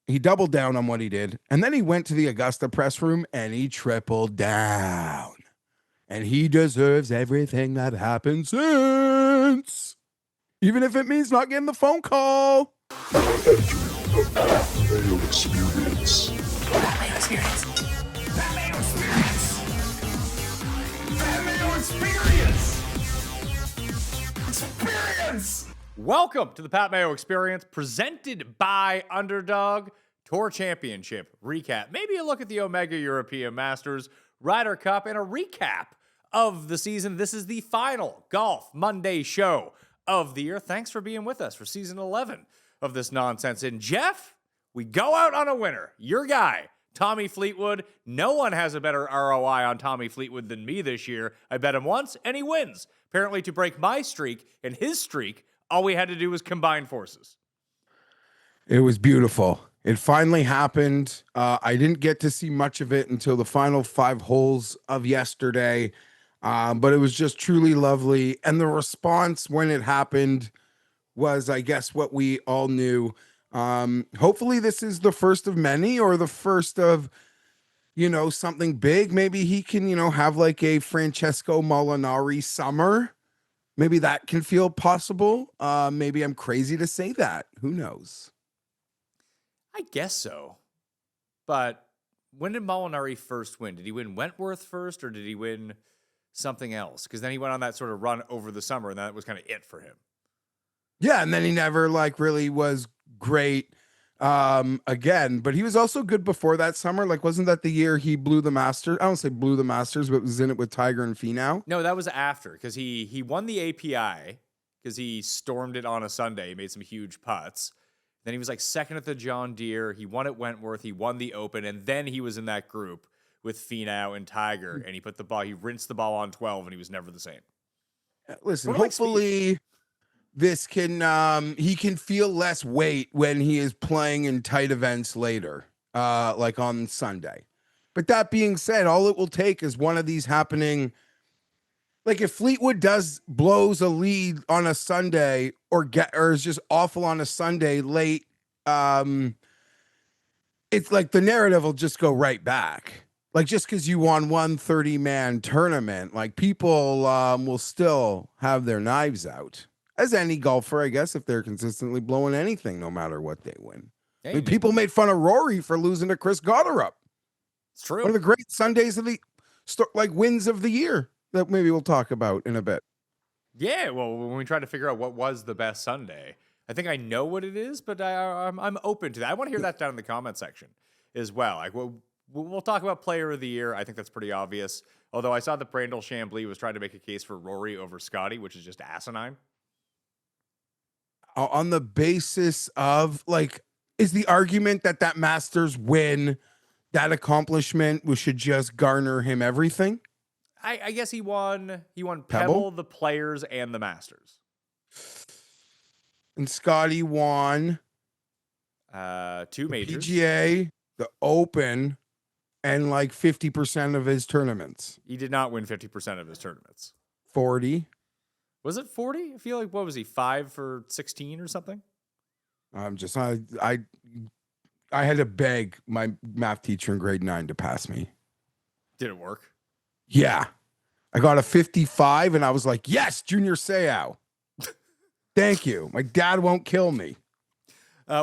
He doubled down on what he did. And then he went to the Augusta press room and he tripled down. And he deserves everything that happened since. Even if it means not getting the phone call. Mayo experience. Mayo experience. Mayo experience. Mayo experience. Experience. Welcome to the Pat Mayo Experience, presented by Underdog. Tour Championship recap. Maybe a look at the Omega European Masters, Ryder Cup, and a recap of the season. This is the final Golf Monday show of the year. Thanks for being with us for season 11 of this nonsense. And Jeff, we go out on a winner. Your guy, Tommy Fleetwood. No one has a better ROI on Tommy Fleetwood than me this year. I bet him once, and he wins. Apparently, to break my streak and his streak, all we had to do was combine forces. It was beautiful. It finally happened. I didn't get to see much of it until the final 5 holes of yesterday, but it was just truly lovely. And the response when it happened was, I guess, what we all knew. Hopefully this is the first of many, or the first of, something big. Maybe he can, have like a Francesco Molinari summer. Maybe that can feel possible. Maybe I'm crazy to say that. Who knows? I guess so. But when did Molinari first win? Did he win Wentworth first, or did he win something else? Because then he went on that sort of run over the summer, and that was kind of it for him. Yeah, and then he never really was great again. But he was also good before that summer. Wasn't that the year he blew the Masters? I don't say blew the Masters, but was in it with Tiger and Finau. No, that was after, because he won the API because he stormed it on a Sunday. He made some huge putts. Then he was second at the John Deere. He won at Wentworth. He won the Open. And then he was in that group with Finau and Tiger. And he rinsed the ball on 12, and he was never the same. Listen, hopefully this can, he can feel less weight when he is playing in tight events later, like on Sunday. But that being said, all it will take is one of these happening. If Fleetwood blows a lead on a Sunday or is just awful on a Sunday late, it's the narrative will just go right back. Just because you won one 30-man tournament, people will still have their knives out. As any golfer, I guess, if they're consistently blowing anything, no matter what they win. Hey, I mean, people made fun of Rory for losing to Chris Gotterup. It's true. One of the great Sundays of the wins of the year that maybe we'll talk about in a bit. Yeah, well, when we try to figure out what was the best Sunday, I think I know what it is, but I'm open to that. I want to hear that down in the comment section as well. We'll talk about Player of the Year. I think that's pretty obvious. Although I saw that Brandel Chambly was trying to make a case for Rory over Scotty, which is just asinine. On the basis of is the argument that Masters win, that accomplishment, should just garner him everything? I guess he won Pebble, the Players, and the Masters. And Scotty won 2 majors. PGA, the Open, and 50% of his tournaments. He did not win 50% of his tournaments. 40. Was it 40? I feel what was he, 5 for 16 or something? I had to beg my math teacher in grade 9 to pass me. Did it work? Yeah. I got a 55 and I was like, yes, Junior Seau. Thank you. My dad won't kill me.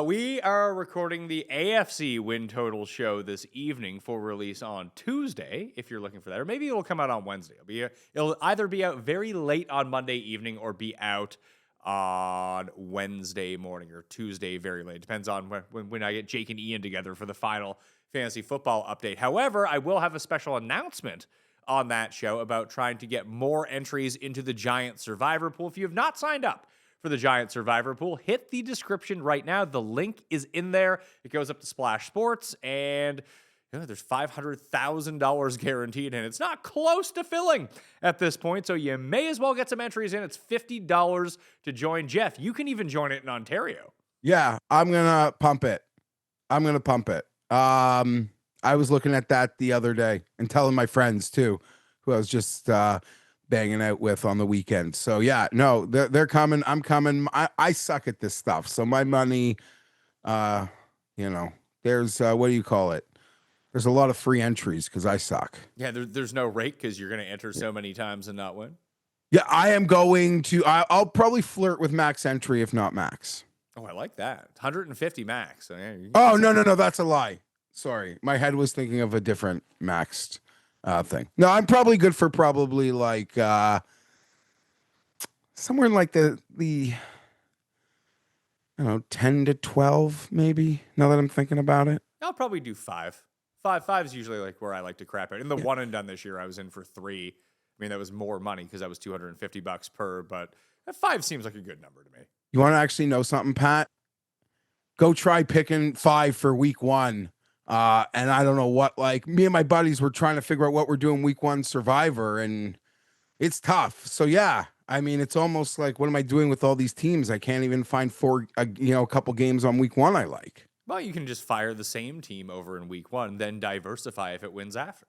We are recording the AFC win total show this evening for release on Tuesday, if you're looking for that. Or maybe it'll come out on Wednesday. It'll either be out very late on Monday evening or be out on Wednesday morning or Tuesday very late. Depends on when I get Jake and Ian together for the final fantasy football update. However, I will have a special announcement on that show about trying to get more entries into the Giant Survivor Pool. If you have not signed up for the Giant Survivor Pool, hit the description right now. The link is in there. It goes up to Splash Sports, and there's $500,000 guaranteed, and it's not close to filling at this point, so you may as well get some entries in. It's $50 to join. Jeff, you can even join it in Ontario. Yeah, I'm going to pump it. I was looking at that the other day and telling my friends too, who I was just banging out with on the weekend. So yeah, no, they're coming. I'm coming. I suck at this stuff. So my money, There's what do you call it? There's a lot of free entries because I suck. Yeah, there's no rate because you're going to enter so many times and not win. Yeah, I am going to. I'll probably flirt with max entry, if not max. Oh, I like that. 150 max. So, yeah, Oh no, that's a lie. Sorry, my head was thinking of a different maxed thing. No, I'm probably good for probably like somewhere in like the I don't know 10 to 12 maybe. Now that I'm thinking about it. I'll probably do 5. Five is usually like where I like to crap out. In the one and done this year, I was in for 3. I mean, that was more money because that was $250 per, but 5 seems like a good number to me. You want to actually know something, Pat? Go try picking 5 for week 1. And I don't know what, like me and my buddies were trying to figure out what we're doing week 1 Survivor, and it's tough. So yeah, I mean, it's almost like, what am I doing with all these teams? I can't even find a couple games on week 1 I like. Well, you can just fire the same team over in week 1, then diversify if it wins after.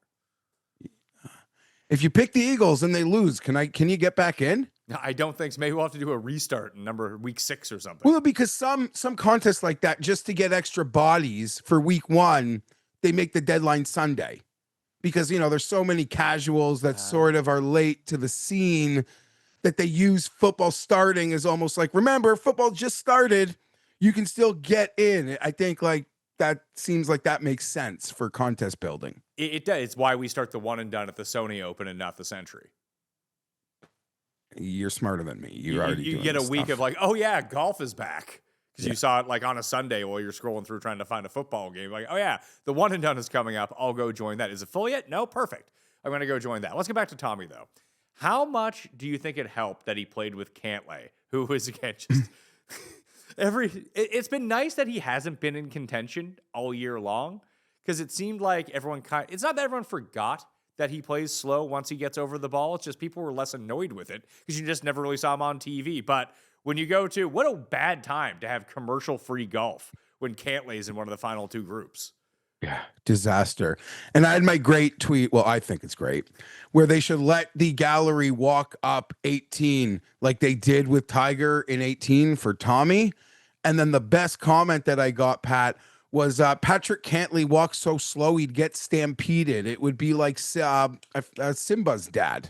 If you pick the Eagles and they lose, can you get back in? I don't think so. Maybe we'll have to do a restart in week 6 or something. Well, because some contests like that, just to get extra bodies for week 1, they make the deadline Sunday. Because, there's so many casuals that sort of are late to the scene that they use football starting as almost like, remember, football just started. You can still get in. I think like that seems like that makes sense for contest building. It does. It's why we start the one and done at the Sony Open and not the Century. You're smarter than me. You get a week of like, oh yeah, golf is back. Because you saw it like on a Sunday while you're scrolling through trying to find a football game. Like, oh yeah, the one and done is coming up. I'll go join that. Is it full yet? No, perfect. I'm going to go join that. Let's get back to Tommy though. How much do you think it helped that he played with Cantlay, who was again just it's been nice that he hasn't been in contention all year long, because it seemed like it's not that everyone forgot that he plays slow once he gets over the ball. It's just people were less annoyed with it because you just never really saw him on TV. But when you go to, what a bad time to have commercial-free golf when Cantlay's in one of the final 2 groups. Yeah, disaster. And I had my great tweet. Well, I think it's great, where they should let the gallery walk up 18 like they did with Tiger in 18 for Tommy. And then the best comment that I got, Pat, was Patrick Cantlay walks so slow he'd get stampeded. It would be like Simba's dad.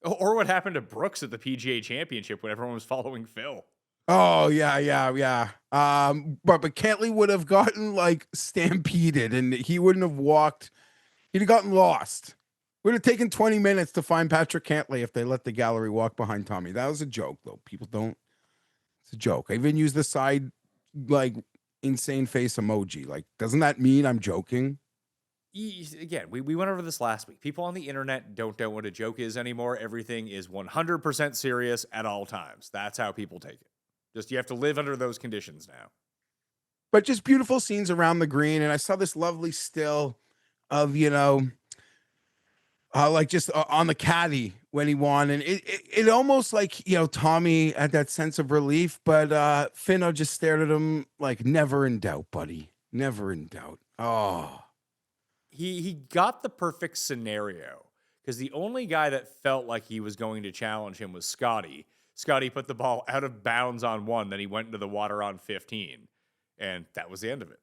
Or what happened to Brooks at the PGA Championship when everyone was following Phil. Oh, yeah. But Cantlay would have gotten like stampeded and he wouldn't have walked. He'd have gotten lost. Would have taken 20 minutes to find Patrick Cantlay if they let the gallery walk behind Tommy. That was a joke, though. People don't. It's a joke. I even used the side, like, insane face emoji. Like, doesn't that mean I'm joking? Again, we went over this last week. People on the internet don't know what a joke is anymore. Everything is 100% serious at all times. That's how people take it. Just you have to live under those conditions now. But just beautiful scenes around the green. And I saw this lovely still of, like just on the caddy when he won. And it almost like, Tommy had that sense of relief, but Finno just stared at him like, never in doubt, buddy. Never in doubt. Oh. He got the perfect scenario because the only guy that felt like he was going to challenge him was Scotty. Scotty put the ball out of bounds on 1, then he went into the water on 15, and that was the end of it.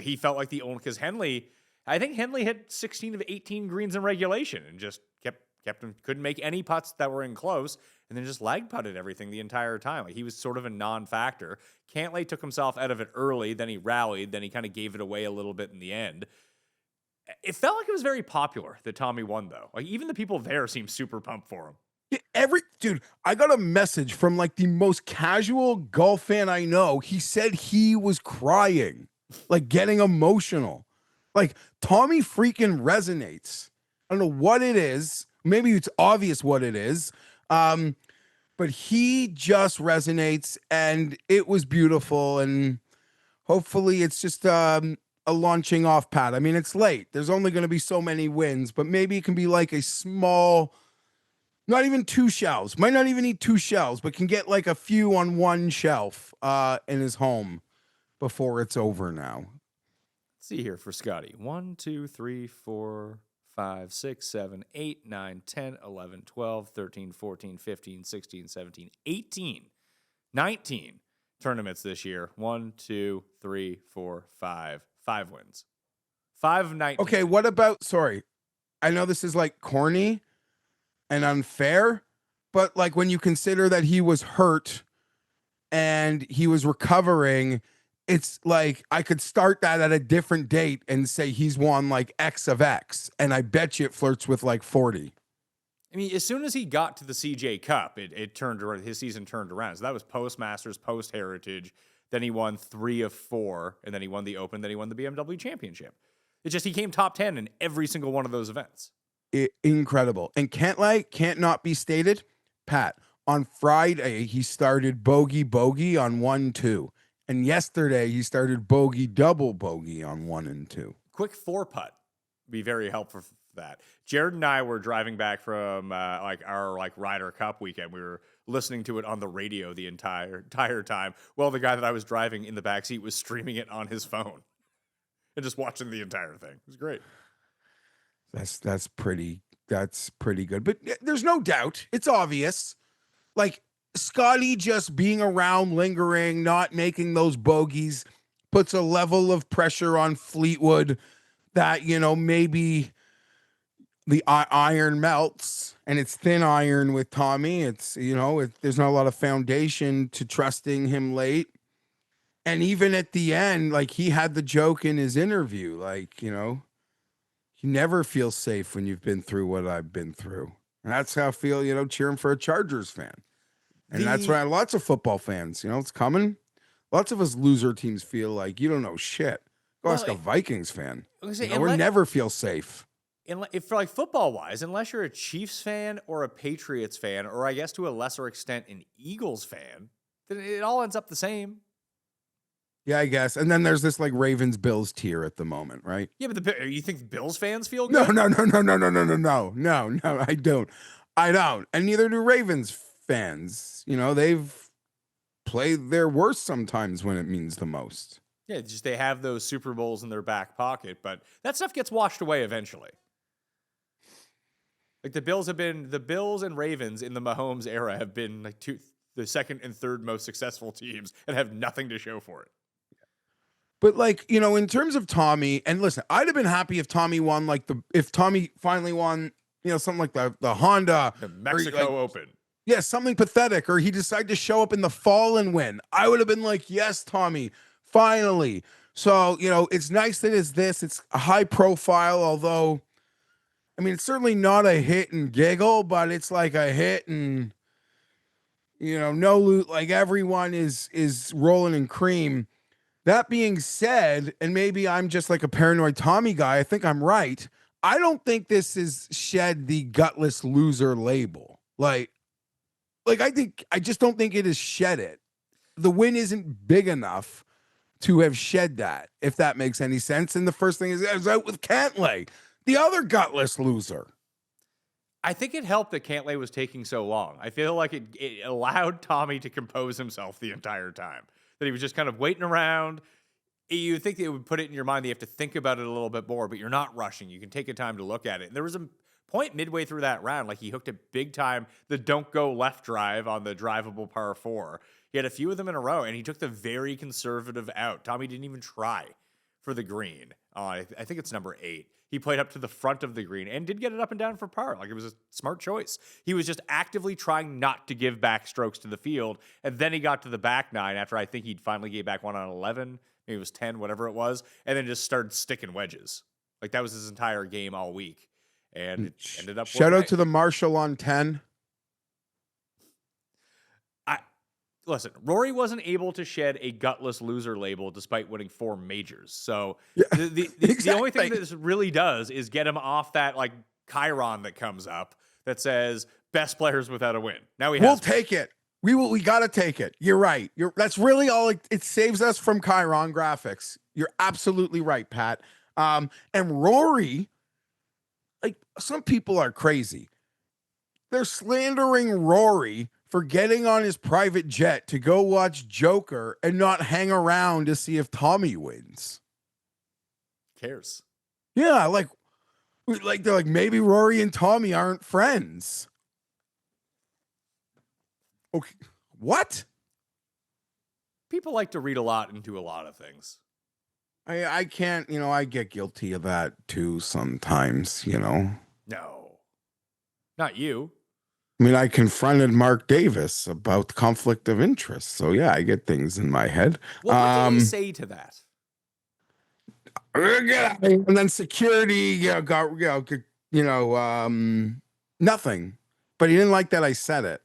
He felt like the only, because I think Henley hit 16 of 18 greens in regulation and just kept him, couldn't make any putts that were in close, and then just lag putted everything the entire time. Like he was sort of a non-factor. Cantlay took himself out of it early, then he rallied, then he kind of gave it away a little bit in the end. It felt like it was very popular that Tommy won, though. Like even the people there seemed super pumped for him. Dude, I got a message from like the most casual golf fan I know. He said he was crying, like getting emotional. Like Tommy freaking resonates. I don't know what it is. Maybe it's obvious what it is. But he just resonates and it was beautiful. And hopefully it's just a launching off pad. I mean, it's late. There's only going to be so many wins, but maybe it can be like a small, not even 2 shelves, might not even need 2 shelves, but can get like a few on 1 shelf in his home before it's over now. Let's see here for Scotty. 1, 2, 3, 4, 5, 6, 7, 8, 9, 10, 11, 12, 13, 14, 15, 16, 17, 18, 19 tournaments this year. 1, 2, 3, 4, 5, 5 wins. 5 of 19. Okay, what about, sorry, I know this is like corny and unfair, but like when you consider that he was hurt and he was recovering, it's like I could start that at a different date and say he's won like X of X, and I bet you it flirts with like 40. I mean, as soon as he got to the CJ Cup, it turned around. His season turned around. So that was post Masters, post Heritage. Then he won 3 of 4, and then he won the Open. Then he won the BMW Championship. It's just he came top 10 in every single one of those events. Incredible. And can't not be stated, Pat, on Friday he started bogey on 1-2. And yesterday he started double bogey on 1 and 2. Quick 4-putt be very helpful for that. Jared and I were driving back from our Ryder Cup weekend. We were listening to it on the radio the entire time. Well, the guy that I was driving in the backseat was streaming it on his phone and just watching the entire thing. It was great. That's pretty good. But there's no doubt, it's obvious. Like Scotty just being around, lingering, not making those bogeys puts a level of pressure on Fleetwood that, maybe the iron melts, and it's thin iron with Tommy. It's, there's not a lot of foundation to trusting him late. And even at the end, like he had the joke in his interview, like, you never feel safe when you've been through what I've been through. And that's how I feel, cheering for a Chargers fan. And that's why lots of football fans, it's coming. Lots of us loser teams feel like you don't know shit. Go ask a Vikings fan. We'll never feel safe. If for like football wise, unless you're a Chiefs fan or a Patriots fan, or I guess to a lesser extent an Eagles fan, then it all ends up the same. Yeah, I guess. And then there's this like Ravens Bills tier at the moment, right? Yeah, but you think Bills fans feel good? No, I don't. And neither do Ravens fans. They've played their worst sometimes when it means the most. Yeah, it's just they have those Super Bowls in their back pocket, but that stuff gets washed away eventually. Like the Bills and Ravens in the Mahomes era have been like the second and third most successful teams and have nothing to show for it. But like, in terms of Tommy, and listen, I'd have been happy if Tommy won, if Tommy finally won, something like the Honda. The Mexico Open. Yeah, something pathetic, or he decided to show up in the fall and win. I would have been like, yes, Tommy, finally. So, it's nice that it's a high profile, although, I mean, it's certainly not a hit and giggle, but it's like a hit and, no loot, like everyone is rolling in cream. That being said, and maybe I'm just like a paranoid Tommy guy, I think I'm right. I don't think this is shed the gutless loser label. Like I just don't think it has shed it. The win isn't big enough to have shed that, if that makes any sense. And the first thing is I was out with Cantlay, the other gutless loser. I think it helped that Cantlay was taking so long. I feel like it allowed Tommy to compose himself the entire time. That he was just kind of waiting around. You think that it would put it in your mind that you have to think about it a little bit more, but you're not rushing. You can take a time to look at it. And there was a point midway through that round, like he hooked it big time, the don't go left drive on the drivable par 4. He had a few of them in a row, and he took the very conservative out. Tommy didn't even try for the green. I think it's number 8. He played up to the front of the green and did get it up and down for par. Like, it was a smart choice. He was just actively trying not to give back strokes to the field. And then he got to the back 9 after I think he'd finally gave back one on 11. Maybe it was 10, whatever it was. And then just started sticking wedges. Like, that was his entire game all week. And it ended up. Shout out to the Marshall on 10. Listen, Rory wasn't able to shed a gutless loser label despite winning 4 majors. So yeah, the only thing that this really does is get him off that like chyron that comes up that says best players without a win. Now we'll take it. We got to take it. You're right. That's really all it saves us from chyron graphics. You're absolutely right, Pat. And Rory, like, some people are crazy. They're slandering Rory for getting on his private jet to go watch Joker and not hang around to see if Tommy wins. Cares. Yeah, like they're like, maybe Rory and Tommy aren't friends. Okay, what? People like to read a lot into a lot of things. I can't, I get guilty of that too sometimes, No, not you. I mean, I confronted Mark Davis about the conflict of interest. So yeah, I get things in my head. Well, what did he say to that? And then security, got, nothing. But he didn't like that I said it.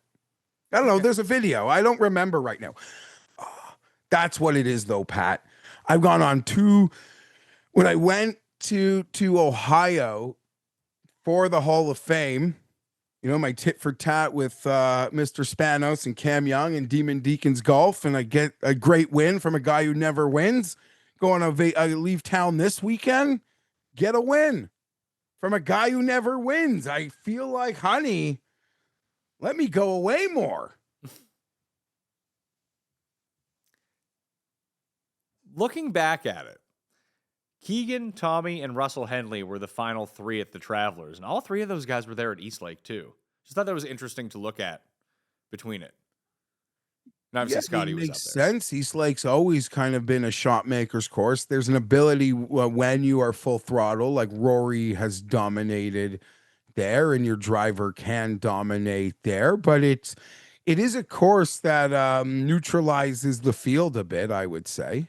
I don't know. There's a video. I don't remember right now. That's what it is, though, Pat. I've gone on when I went to Ohio for the Hall of Fame, my tit for tat with Mr. Spanos and Cam Young and Demon Deacons Golf, and I get a great win from a guy who never wins. Going to leave town this weekend, get a win from a guy who never wins. I feel like, honey, let me go away more. Looking back at it, Keegan, Tommy, and Russell Henley were the final three at the Travelers, and all three of those guys were there at Eastlake too. Just thought that was interesting to look at between it. And obviously, Scotty was up there. Makes sense. Eastlake's always kind of been a shot maker's course. There's an ability when you are full throttle, like Rory has dominated there, and your driver can dominate there. But it is a course that neutralizes the field a bit, I would say.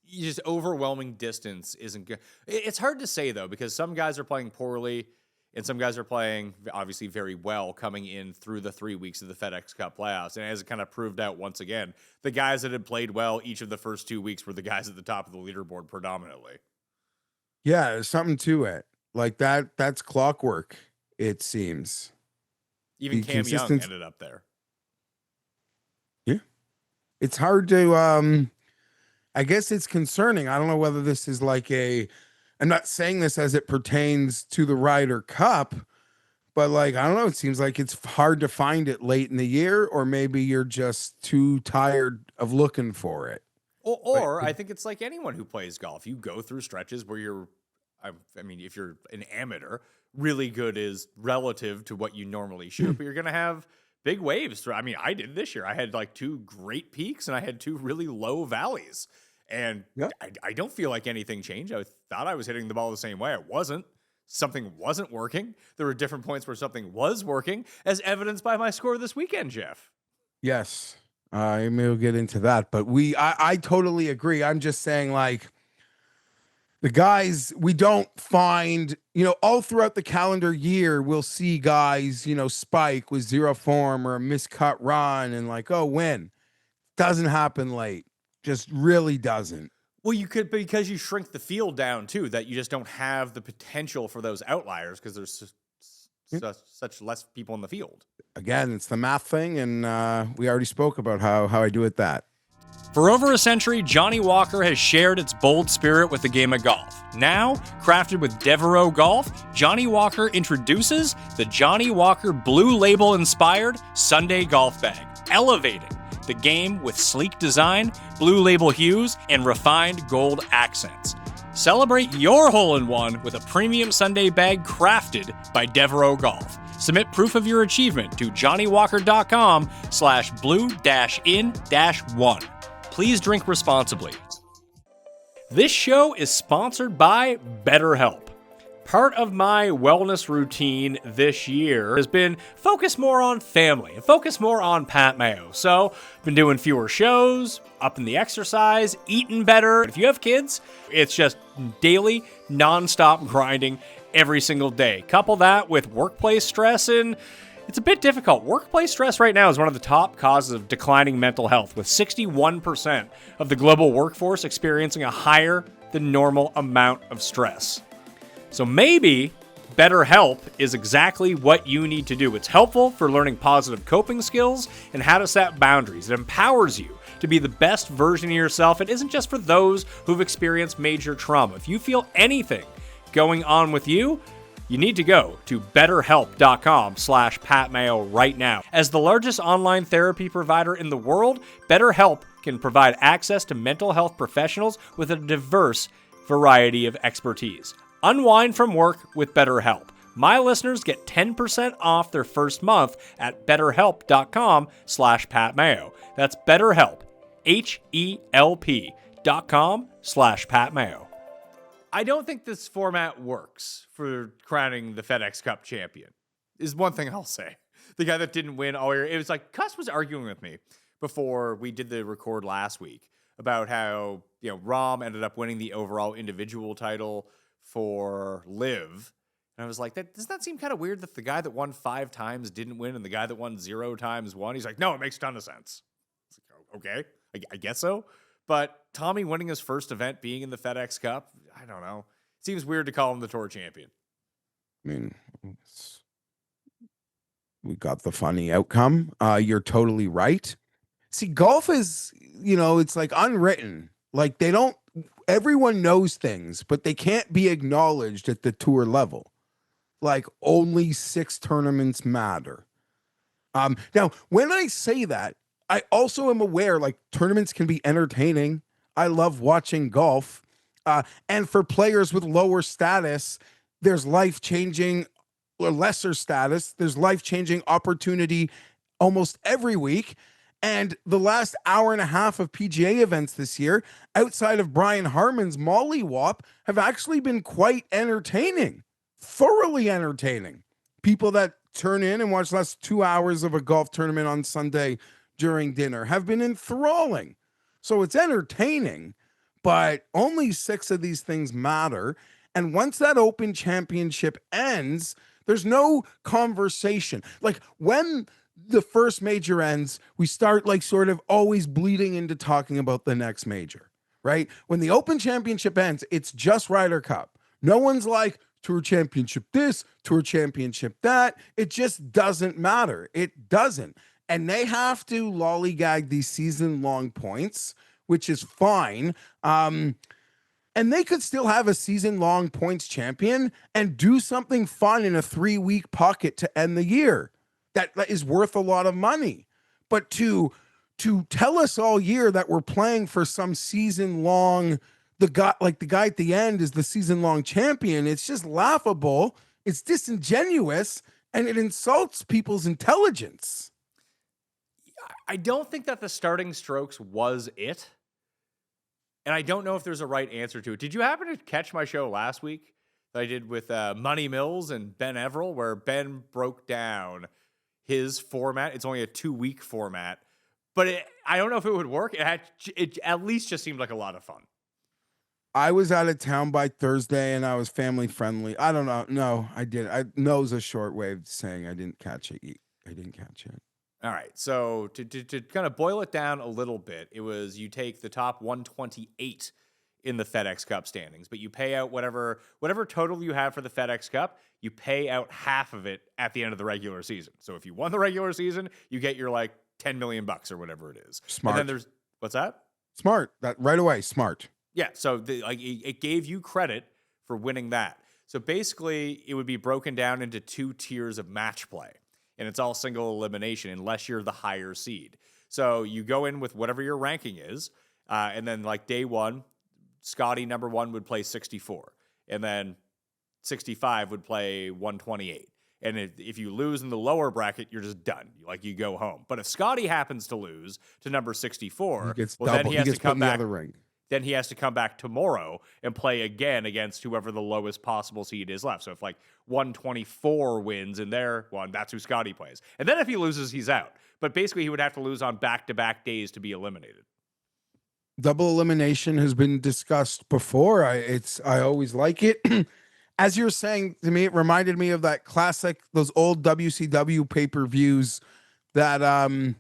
Just overwhelming distance isn't good. It's hard to say, though, because some guys are playing poorly and some guys are playing obviously very well coming in through the 3 weeks of the FedEx Cup playoffs. And as it kind of proved out once again, the guys that had played well each of the first 2 weeks were the guys at the top of the leaderboard predominantly. Yeah, there's something to it. Like that's clockwork, it seems. Even Cam Young ended up there. Yeah. It's hard to I guess it's concerning. I don't know whether this is like I'm not saying this as it pertains to the Ryder Cup, but like, I don't know. It seems like it's hard to find it late in the year, or maybe you're just too tired of looking for it. Or I think it's like anyone who plays golf. You go through stretches where if you're an amateur, really good is relative to what you normally shoot, but you're going to have big waves. I did this year. I had like 2 great peaks and I had 2 really low valleys. And I don't feel like anything changed. I thought I was hitting the ball the same way. I wasn't. Something wasn't working. There were different points where something was working, as evidenced by my score this weekend, Jeff. Yes. We'll get into that. But I totally agree. I'm just saying, like, the guys, we don't find, all throughout the calendar year, we'll see guys, spike with zero form or a miscut run and like, oh, win. Doesn't happen late. Just really doesn't. Well, you could, because you shrink the field down too, that you just don't have the potential for those outliers because there's such less people in the field. Again, it's the math thing, and we already spoke about how I do it that. For over a century, Johnnie Walker has shared its bold spirit with the game of golf. Now, crafted with Devereux Golf, Johnnie Walker introduces the Johnnie Walker Blue Label-inspired Sunday Golf Bag, elevating the game with sleek design, blue label hues, and refined gold accents. Celebrate your hole-in-one with a premium Sunday bag crafted by Devereux Golf. Submit proof of your achievement to johnniewalker.com/blue-in-1. Please drink responsibly. This show is sponsored by BetterHelp. Part of my wellness routine this year has been focus more on family and focus more on Pat Mayo. So I've been doing fewer shows, upping the exercise, eating better. If you have kids, it's just daily, nonstop grinding every single day. Couple that with workplace stress, and it's a bit difficult. Workplace stress right now is one of the top causes of declining mental health, with 61% of the global workforce experiencing a higher than normal amount of stress. So maybe BetterHelp is exactly what you need to do. It's helpful for learning positive coping skills and how to set boundaries. It empowers you to be the best version of yourself. It isn't just for those who've experienced major trauma. If you feel anything going on with you, you need to go to betterhelp.com/PatMayo right now. As the largest online therapy provider in the world, BetterHelp can provide access to mental health professionals with a diverse variety of expertise. Unwind from work with BetterHelp. My listeners get 10% off their first month at betterhelp.com/PatMayo. That's BetterHelp, HELP. facebook.com/PatMayo. I don't think this format works for crowning the FedEx Cup champion, is one thing I'll say. The guy that didn't win all year. It was like, Cuss was arguing with me before we did the record last week about how, Rahm ended up winning the overall individual title for Live. And I was like, doesn't that seem kind of weird that the guy that won 5 times didn't win and the guy that won 0 times won? He's like, no, it makes a ton of sense. It's like, okay, I guess so. But Tommy winning his first event, being in the FedEx Cup, I don't know. It seems weird to call him the tour champion. I mean, we got the funny outcome. You're totally right. See, golf is, it's like unwritten. Like everyone knows things, but they can't be acknowledged at the tour level. Like only 6 tournaments matter. Now, when I say that, I also am aware like tournaments can be entertaining. I love watching golf. And for players with lower status, there's life-changing or lesser status. There's life-changing opportunity almost every week. And the last hour and a half of PGA events this year, outside of Brian Harmon's mollywop, have actually been quite entertaining, thoroughly entertaining. People that turn in and watch the last 2 hours of a golf tournament on Sunday during dinner have been enthralling. So it's entertaining, but only 6 of these things matter. And once that Open Championship ends, there's no conversation. Like when the first major ends, we start like sort of always bleeding into talking about the next major, right? When the Open Championship ends, it's just Ryder Cup. No one's like Tour Championship this, Tour Championship that. It just doesn't matter. It doesn't. And they have to lollygag these season-long points, which is fine. And they could still have a season-long points champion and do something fun in a 3-week pocket to end the year. That is worth a lot of money. But to tell us all year that we're playing for some season-long, the guy at the end is the season-long champion, it's just laughable, it's disingenuous, and it insults people's intelligence. I don't think that the starting strokes was it. And I don't know if there's a right answer to it. Did you happen to catch my show last week that I did with Money Mills and Ben Everill, where Ben broke down his format? It's only a 2-week format, but I don't know if it would work. It at least just seemed like a lot of fun. I was out of town by Thursday and I was family friendly. I don't know. No, I didn't. No's a short way of saying I didn't catch it. I didn't catch it. All right, so to kind of boil it down a little bit, it was you take the top 128 in the FedEx Cup standings, but you pay out whatever total you have for the FedEx Cup, you pay out half of it at the end of the regular season. So if you won the regular season, you get your like $10 million or whatever it is. Smart. And then there's what's that? Smart. That right away. Smart. Yeah. So it gave you credit for winning that. So basically, it would be broken down into 2 tiers of match play. And it's all single elimination unless you're the higher seed. So you go in with whatever your ranking is, and then like day 1, Scotty number 1 would play 64, and then 65 would play 128. And if you lose in the lower bracket, you're just done. Like you go home. But if Scotty happens to lose to number 64, then he has to come back. Then he has to come back tomorrow and play again against whoever the lowest possible seed is left. So if like 124 wins in their one, that's who Scotty plays. And then if he loses, he's out. But basically, he would have to lose on back-to-back days to be eliminated. Double elimination has been discussed before. I always like it. As you're saying to me, it reminded me of that classic, those old WCW pay-per-views that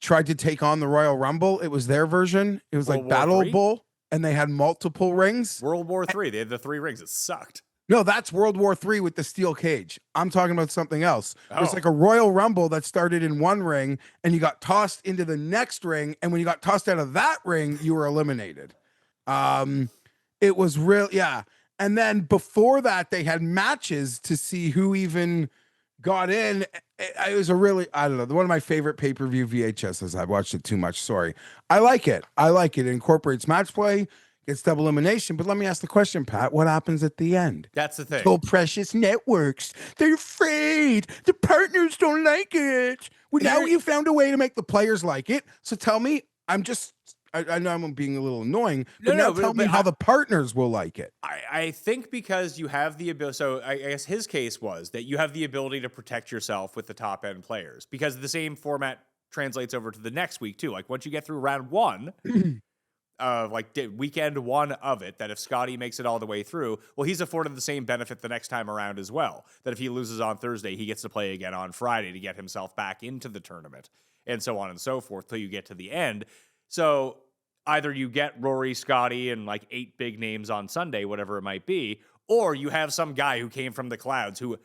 tried to take on the Royal Rumble. It was their version. It was like Battle Bowl, and they had multiple rings. World War III. They had the 3 rings. It sucked. No, that's World War III with the steel cage. I'm talking about something else. Oh. It was like a Royal Rumble that started in one ring, and you got tossed into the next ring, and when you got tossed out of that ring, you were eliminated. It was real, yeah. And then before that, they had matches to see who even got in. It was a really, I don't know, one of my favorite pay-per-view VHSs. I've watched it too much. Sorry. I like it. It incorporates match play. It's double elimination. But let me ask the question, Pat. What happens at the end? That's the thing. Oh, precious networks. They're afraid. The partners don't like it. Well, now you found a way to make the players like it. So tell me, I'm just I know I'm being a little annoying, No, but no, now tell but me how the partners will like it. I think because you have the ability, so I guess his case was that you have the ability to protect yourself with the top end players because the same format translates over to the next week too. Like once you get through round one, weekend one of it, that if Scotty makes it all the way through, well, he's afforded the same benefit the next time around as well. That if he loses on Thursday, he gets to play again on Friday to get himself back into the tournament, and so on and so forth till you get to the end. So either you get Rory, Scotty, and like 8 big names on Sunday, whatever it might be, or you have some guy who came from the clouds who,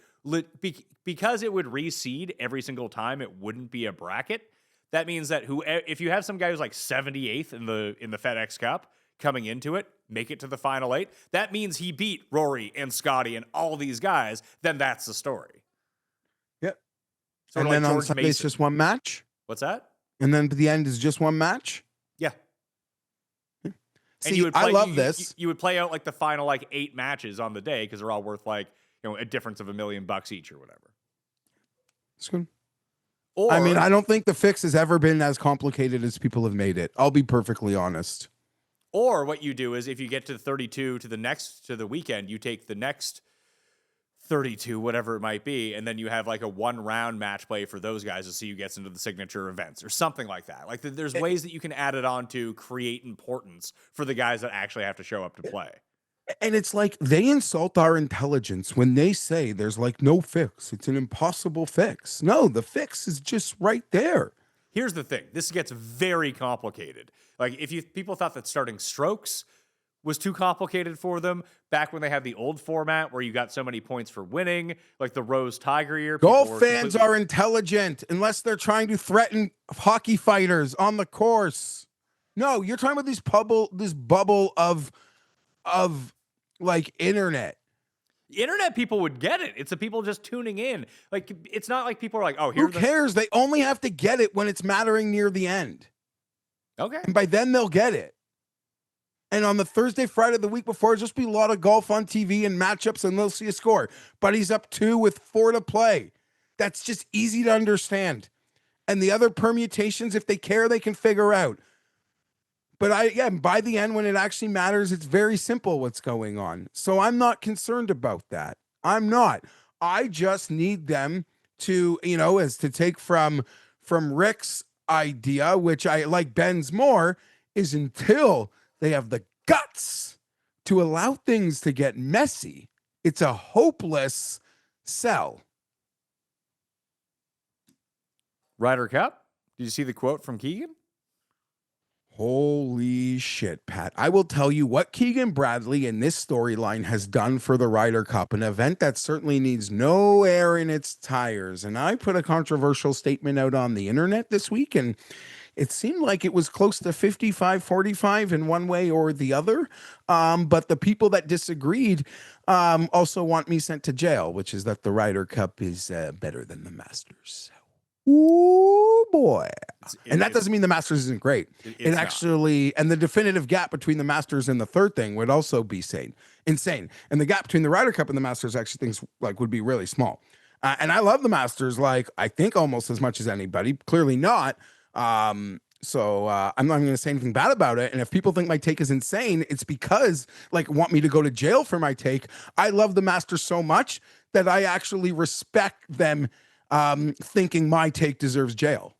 because it would reseed every single time, it wouldn't be a bracket. That means that if you have some guy who's like 78th in the FedEx Cup coming into it, make it to the final 8, that means he beat Rory and Scotty and all these guys, then that's the story. Yep. Sort And of then like on George Sunday, it's Mason. just one match. What's that? And then the end is just one match. Yeah. See, And you would play, I love this. You would play out like the final like 8 matches on the day because they're all worth like, a difference of $1 million each or whatever. It's good. Or, I mean, I don't think the fix has ever been as complicated as people have made it. I'll be perfectly honest. or what you do is if you get to 32 to the weekend, you take the next 32, whatever it might be, and then you have like a 1-round match play for those guys to see who gets into the signature events or something like that. Like there's ways that you can add it on to create importance for the guys that actually have to show up to play. And it's like they insult our intelligence when they say there's like no fix. It's an impossible fix. No, the fix is just right there. Here's the thing. This gets very complicated. Like if people thought that starting strokes was too complicated for them back when they had the old format where you got so many points for winning, like the Rose Tiger year. Golf fans are intelligent unless they're trying to threaten hockey fighters on the course. No, you're talking about this bubble of like internet. Internet people would get it. It's the people just tuning in. Like it's not like people are like, oh, Who cares? They only have to get it when it's mattering near the end. Okay. And by then they'll get it. And on the Thursday, Friday, the week before, it'll just be a lot of golf on TV and matchups, and they'll see a score. But he's up 2 with 4 to play. That's just easy to understand. And the other permutations, if they care, they can figure out. But by the end, when it actually matters, it's very simple what's going on. So I'm not concerned about that. I'm not. I just need them to, as to take from Rick's idea, which I like Ben's more, is until they have the guts to allow things to get messy, it's a hopeless sell. Ryder Cup. Did you see the quote from Keegan? Holy shit, Pat. I will tell you what Keegan Bradley in this storyline has done for the Ryder Cup, an event that certainly needs no air in its tires. And I put a controversial statement out on the internet this week, and it seemed like it was close to 55-45 in one way or the other. But the people that disagreed also want me sent to jail, which is that the Ryder Cup is better than the Masters. Ooh, boy. And that doesn't mean the Masters isn't great. It actually, and the definitive gap between the Masters and the third thing would also be insane. And the gap between the Ryder Cup and the Masters actually things like would be really small. And I love the Masters, like I think almost as much as anybody, clearly not. So I'm not going to say anything bad about it. And if people think my take is insane, it's because like want me to go to jail for my take. I love the Masters so much that I actually respect them thinking my take deserves jail.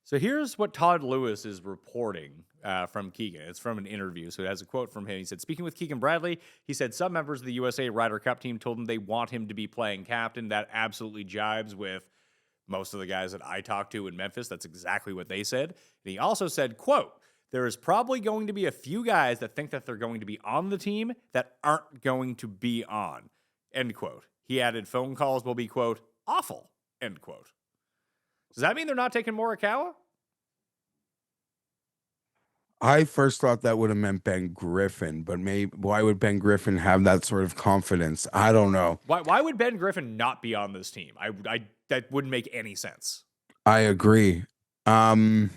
So here's what Todd Lewis is reporting from Keegan. It's from an interview. So it has a quote from him. He said, speaking with Keegan Bradley, he said some members of the USA Ryder Cup team told him they want him to be playing captain. That absolutely jibes with most of the guys that I talked to in Memphis. That's exactly what they said. And he also said, quote, there is probably going to be a few guys that think that they're going to be on the team that aren't going to be on, end quote. He added phone calls will be, quote, awful, end quote. Does that mean they're not taking Morikawa? I first thought that would have meant Ben Griffin, but maybe why would Ben Griffin have that sort of confidence? I don't know. Why would Ben Griffin not be on this team? That wouldn't make any sense. I agree. He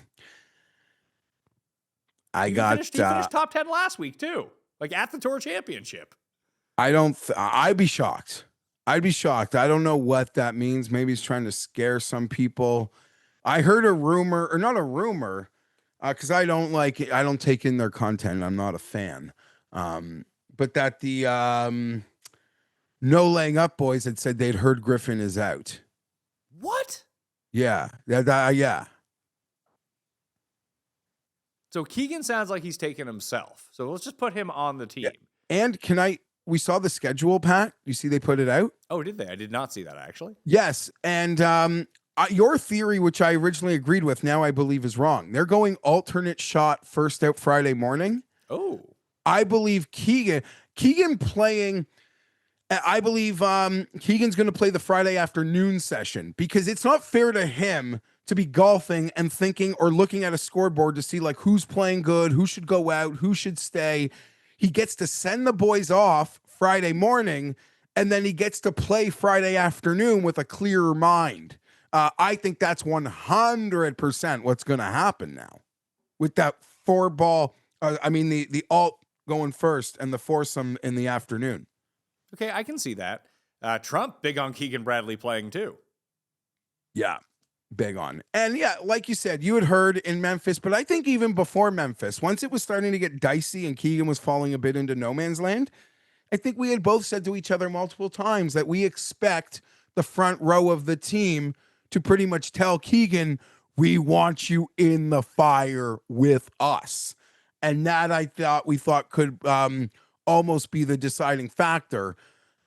finished top 10 last week too, like at the Tour Championship. I'd be shocked. I don't know what that means. Maybe he's trying to scare some people. I heard a rumor, or not a rumor. because I don't take in their content. I'm not a fan. But that the No Laying Up boys had said they'd heard Griffin is out. What? Yeah. Yeah. So Keegan sounds like he's taken himself. So let's just put him on the team. Yeah. And we saw the schedule, Pat. You see they put it out? Oh, did they? I did not see that, actually. Yes. And your theory, which I originally agreed with, now I believe is wrong. They're going alternate shot first out Friday morning. Oh. I believe Keegan playing. I believe Keegan's going to play the Friday afternoon session because it's not fair to him to be golfing and thinking or looking at a scoreboard to see like who's playing good, who should go out, who should stay. He gets to send the boys off Friday morning, and then he gets to play Friday afternoon with a clearer mind. I think that's 100% what's going to happen now with that four ball. The alt going first and the foursome in the afternoon. Okay, I can see that. Trump, big on Keegan Bradley playing too. Yeah, big on. And yeah, like you said, you had heard in Memphis, but I think even before Memphis, once it was starting to get dicey and Keegan was falling a bit into no man's land, I think we had both said to each other multiple times that we expect the front row of the team to pretty much tell Keegan, we want you in the fire with us. And that we thought could almost be the deciding factor,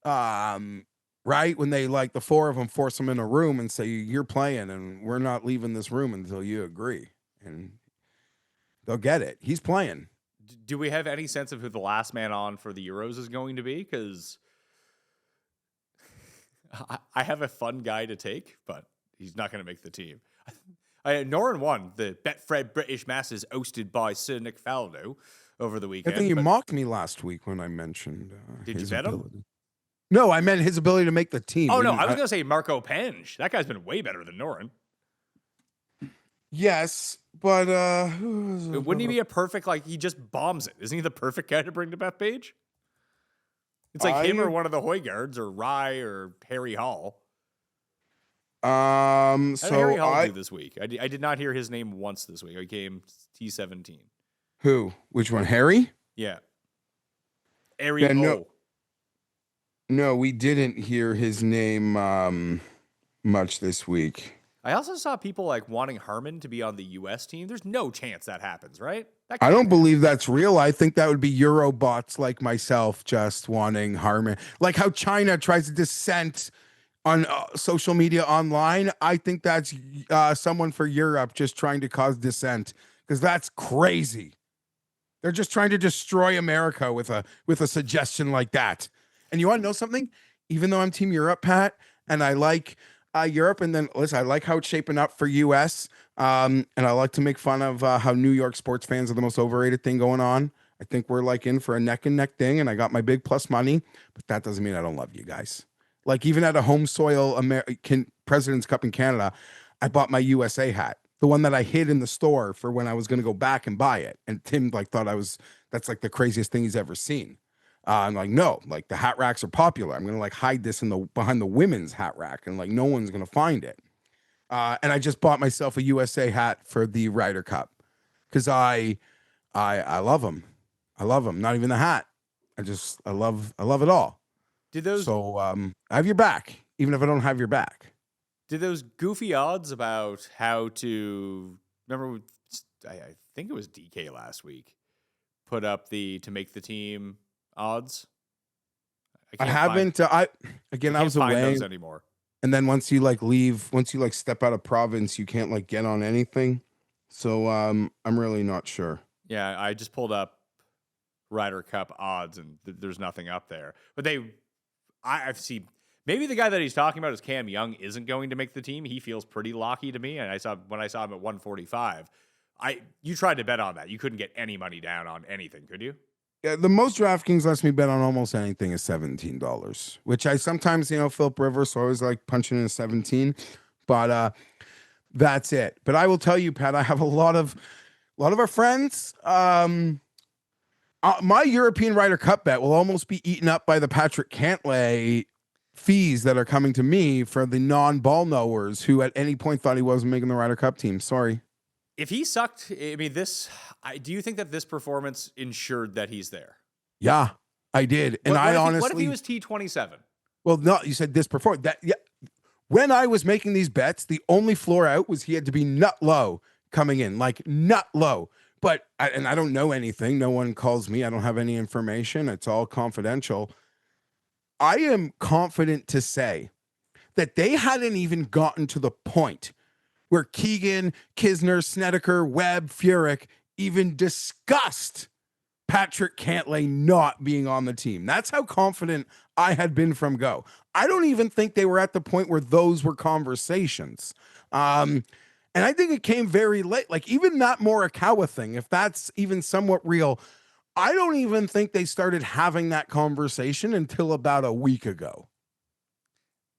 right? When they, like, the four of them force him in a room and say, you're playing and we're not leaving this room until you agree. And they'll get it. He's playing. Do we have any sense of who the last man on for the Euros is going to be? Because I have a fun guy to take, but he's not going to make the team. Norin won the Betfred British Masters hosted by Sir Nick Faldo over the weekend. I think you mocked me last week when I mentioned Did you bet him? No, I meant his ability to make the team. Oh, no, I was going to say Marco Penge. That guy's been way better than Norin. Yes, but wouldn't he be a perfect, like, he just bombs it? Isn't he the perfect guy to bring to Bethpage? It's like him or one of the Hoygards or Rye or Harry Hall. How did Harry Hall do this week? I did not hear his name once this week. I came T17. Who? Which one? Harry? Yeah. Harry Hall. No, we didn't hear his name much this week. I also saw people like wanting Harmon to be on the U.S. team. There's no chance that happens, right? I don't believe that's real. I think that would be Eurobots like myself just wanting Harmon. Like how China tries to dissent on social media online. I think that's someone for Europe just trying to cause dissent because that's crazy. They're just trying to destroy America with a suggestion like that. And you want to know something? Even though I'm Team Europe, Pat, and I like Europe, and then listen, I like how it's shaping up for US, and I like to make fun of how New York sports fans are the most overrated thing going on. I think we're like in for a neck and neck thing, and I got my big plus money, but that doesn't mean I don't love you guys. Like even at a home soil American President's Cup in Canada, I bought my USA hat, the one that I hid in the store for when I was going to go back and buy it. And Tim thought that's like the craziest thing he's ever seen. I'm like, no, like the hat racks are popular. I'm going to hide this behind the women's hat rack and no one's going to find it. And I just bought myself a USA hat for the Ryder Cup because I love them. I love them. Not even the hat. I love it all. So I have your back, even if I don't have your back. Did those goofy odds about how to remember? I think it was DK last week put up to make the team odds. I haven't. I was away those anymore. And then once you step out of province, you can't get on anything. So I'm really not sure. Yeah, I just pulled up Ryder Cup odds, and there's nothing up there. But I've seen maybe the guy that he's talking about is Cam Young isn't going to make the team. He feels pretty locky to me, and when I saw him at 145, you tried to bet on that. You couldn't get any money down on anything, could you? Yeah, the most DraftKings lets me bet on almost anything is $17, which I sometimes, Philip Rivers, so I always like punching in a 17, but that's it. But I will tell you, Pat, I have a lot of our friends. My European Ryder Cup bet will almost be eaten up by the Patrick Cantlay fees that are coming to me for the non-ball knowers who at any point thought he wasn't making the Ryder Cup team. Sorry. If he sucked, I mean, do you think that this performance ensured that he's there? Yeah, I did. And What if he was T27? Well, no, you said this before. Yeah. When I was making these bets, the only floor out was he had to be nut low coming in, like nut low. But I don't know anything. No one calls me. I don't have any information. It's all confidential. I am confident to say that they hadn't even gotten to the point where Keegan, Kisner, Snedeker, Webb, Furyk even discussed Patrick Cantlay not being on the team. That's how confident I had been from go. I don't even think they were at the point where those were conversations. And I think it came very late. Like even that Morikawa thing, if that's even somewhat real, I don't even think they started having that conversation until about a week ago.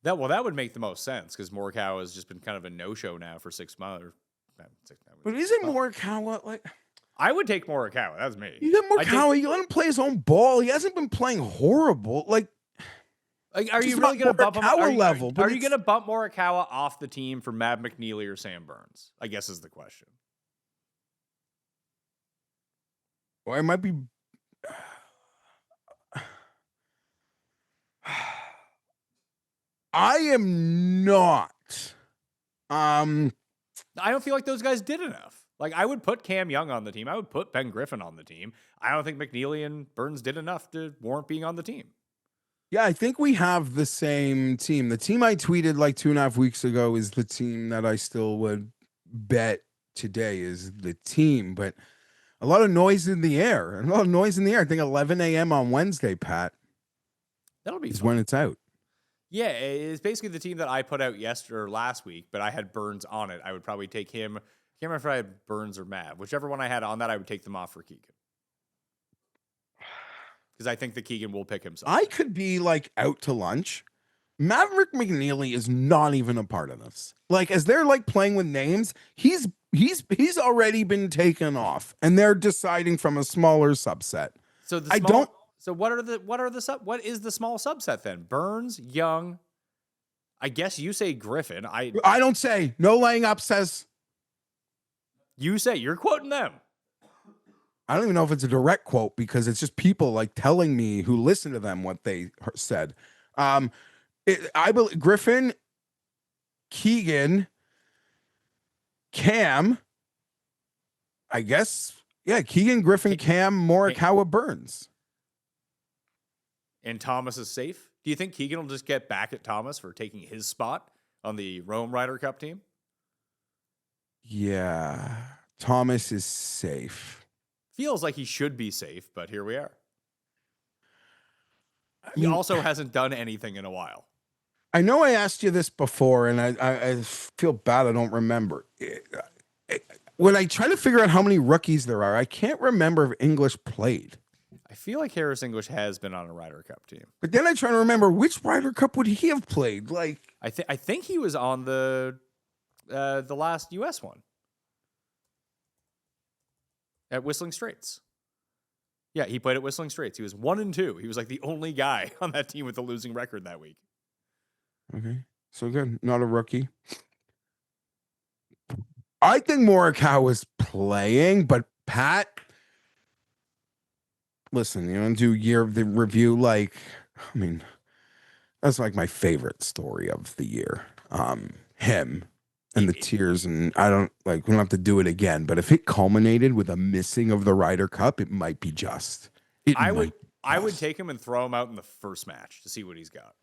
That would make the most sense because Morikawa has just been kind of a no-show now for 6 months. But isn't Morikawa like... I would take Morikawa. That's me. You get Morikawa, you let him play his own ball. He hasn't been playing horrible. Like are you really going to bump him? Are you going to bump Morikawa off the team for Matt McNeely or Sam Burns? I guess is the question. Well, it might be... I am not. I don't feel like those guys did enough. Like, I would put Cam Young on the team. I would put Ben Griffin on the team. I don't think McNeely and Burns did enough to warrant being on the team. Yeah, I think we have the same team. The team I tweeted like 2.5 weeks ago is the team that I still would bet today is the team. But a lot of noise in the air. A lot of noise in the air. I think 11 a.m. on Wednesday, Pat. That'll be is fun. when it's out. Yeah, it's basically the team that I put out last week, but I had Burns on it. I would probably take him. I can't remember if I had Burns or Mav. Whichever one I had on that, I would take them off for Keegan. Because I think that Keegan will pick himself. I could be like out to lunch. Maverick McNeely is not even a part of this. Like, as they're like playing with names, he's already been taken off, and they're deciding from a smaller subset. So what is the small subset then? Burns, Young. I guess you say Griffin. I don't say. No laying up says. You say. You're quoting them. I don't even know if it's a direct quote because it's just people like telling me who listen to them what they said. I believe Griffin, Keegan, Cam. I guess Keegan, Griffin, Cam, Morikawa, Burns. And Thomas is safe? Do you think Keegan will just get back at Thomas for taking his spot on the Rome Ryder Cup team? Yeah. Thomas is safe. Feels like he should be safe, but here we are. He also hasn't done anything in a while. I know I asked you this before, and I feel bad I don't remember. When I try to figure out how many rookies there are, I can't remember if English played. I feel like Harris English has been on a Ryder Cup team. But then I try to remember which Ryder Cup would he have played? Like I think he was on the last US one. At Whistling Straits. Yeah, he played at Whistling Straits. He was 1-2. He was like the only guy on that team with a losing record that week. Okay. So good. Not a rookie. I think Morikawa was playing, but Pat, listen, you want to do year of the review? Like, I mean, that's like my favorite story of the year. Him and the tears, and I don't like, we don't have to do it again, but if it culminated with a missing of the Ryder Cup, it might be just. I would take him and throw him out in the first match to see what he's got.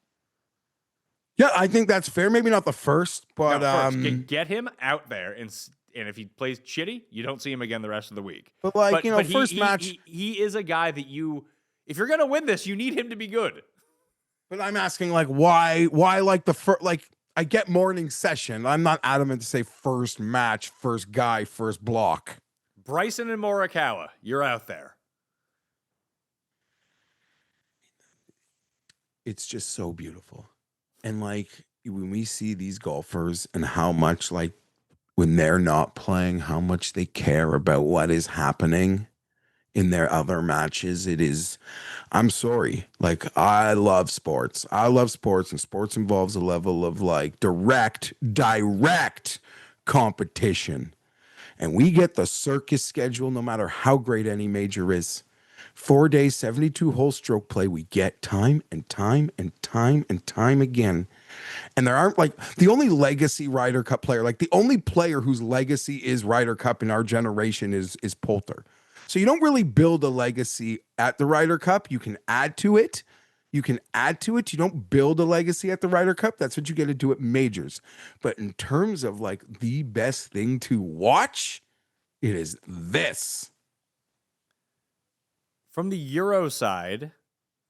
Yeah, I think that's fair. Maybe not the first, but get him out there, and if he plays shitty, you don't see him again the rest of the week. But first match, he is a guy that if you're gonna win this, you need him to be good. But I'm asking, like, why like the first, like, I get morning session. I'm not adamant to say first match, first guy, first block. Bryson and Morikawa, you're out there. It's just so beautiful. And like when we see these golfers and how much, like, when they're not playing, how much they care about what is happening in their other matches, it is, I'm sorry. Like, I love sports. And sports involves a level of like direct competition. And we get the circus schedule no matter how great any major is. 4 days, 72 hole stroke play. We get time and time and time and time again. And there aren't like the only legacy Ryder Cup player, like the only player whose legacy is Ryder Cup in our generation is Poulter. So you don't really build a legacy at the Ryder Cup. You can add to it. You don't build a legacy at the Ryder Cup. That's what you get to do at majors. But in terms of like the best thing to watch, it is this. From the Euro side,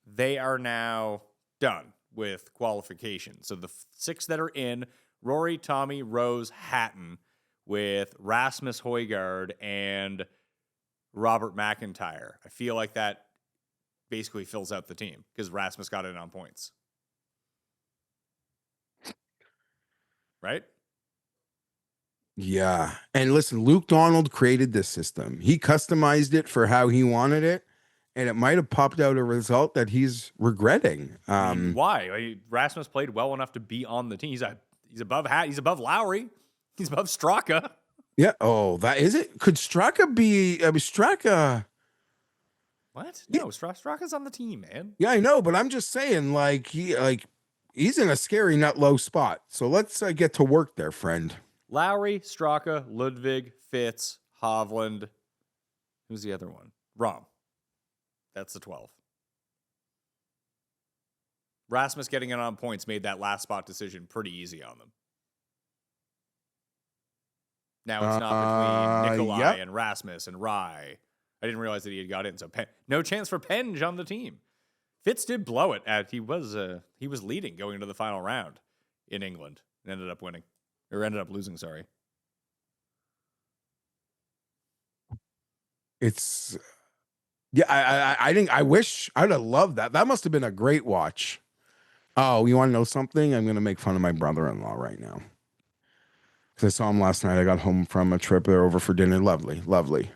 they are now done with qualification. So the 6 that are in, Rory, Tommy, Rose, Hatton, with Rasmus Højgaard and Robert McIntyre. I feel like that basically fills out the team because Rasmus got in on points. Right? Yeah. And listen, Luke Donald created this system. He customized it for how he wanted it. And it might have popped out a result that he's regretting. Why? I mean, Rasmus played well enough to be on the team. He's above He's above Lowry. He's above Straka. Yeah. Oh, that is it. Could Straka be? Straka. What? No, Straka's on the team, man. Yeah, I know, but I'm just saying, he's in a scary nut low spot. So let's get to work there, friend. Lowry, Straka, Ludwig, Fitz, Hovland. Who's the other one? Rahm. That's the 12. Rasmus getting in on points made that last spot decision pretty easy on them. Now it's not between Nikolai and Rasmus and Rye. I didn't realize that he had got in. So no chance for Penge on the team. Fitz did blow it. He was leading going into the final round in England and ended up winning. Or ended up losing, sorry. It's... Yeah, I think I wish I'd have loved that. That must have been a great watch. Oh, you want to know something? I'm going to make fun of my brother-in-law right now. Because I saw him last night. I got home from a trip. They're over for dinner. Lovely, lovely.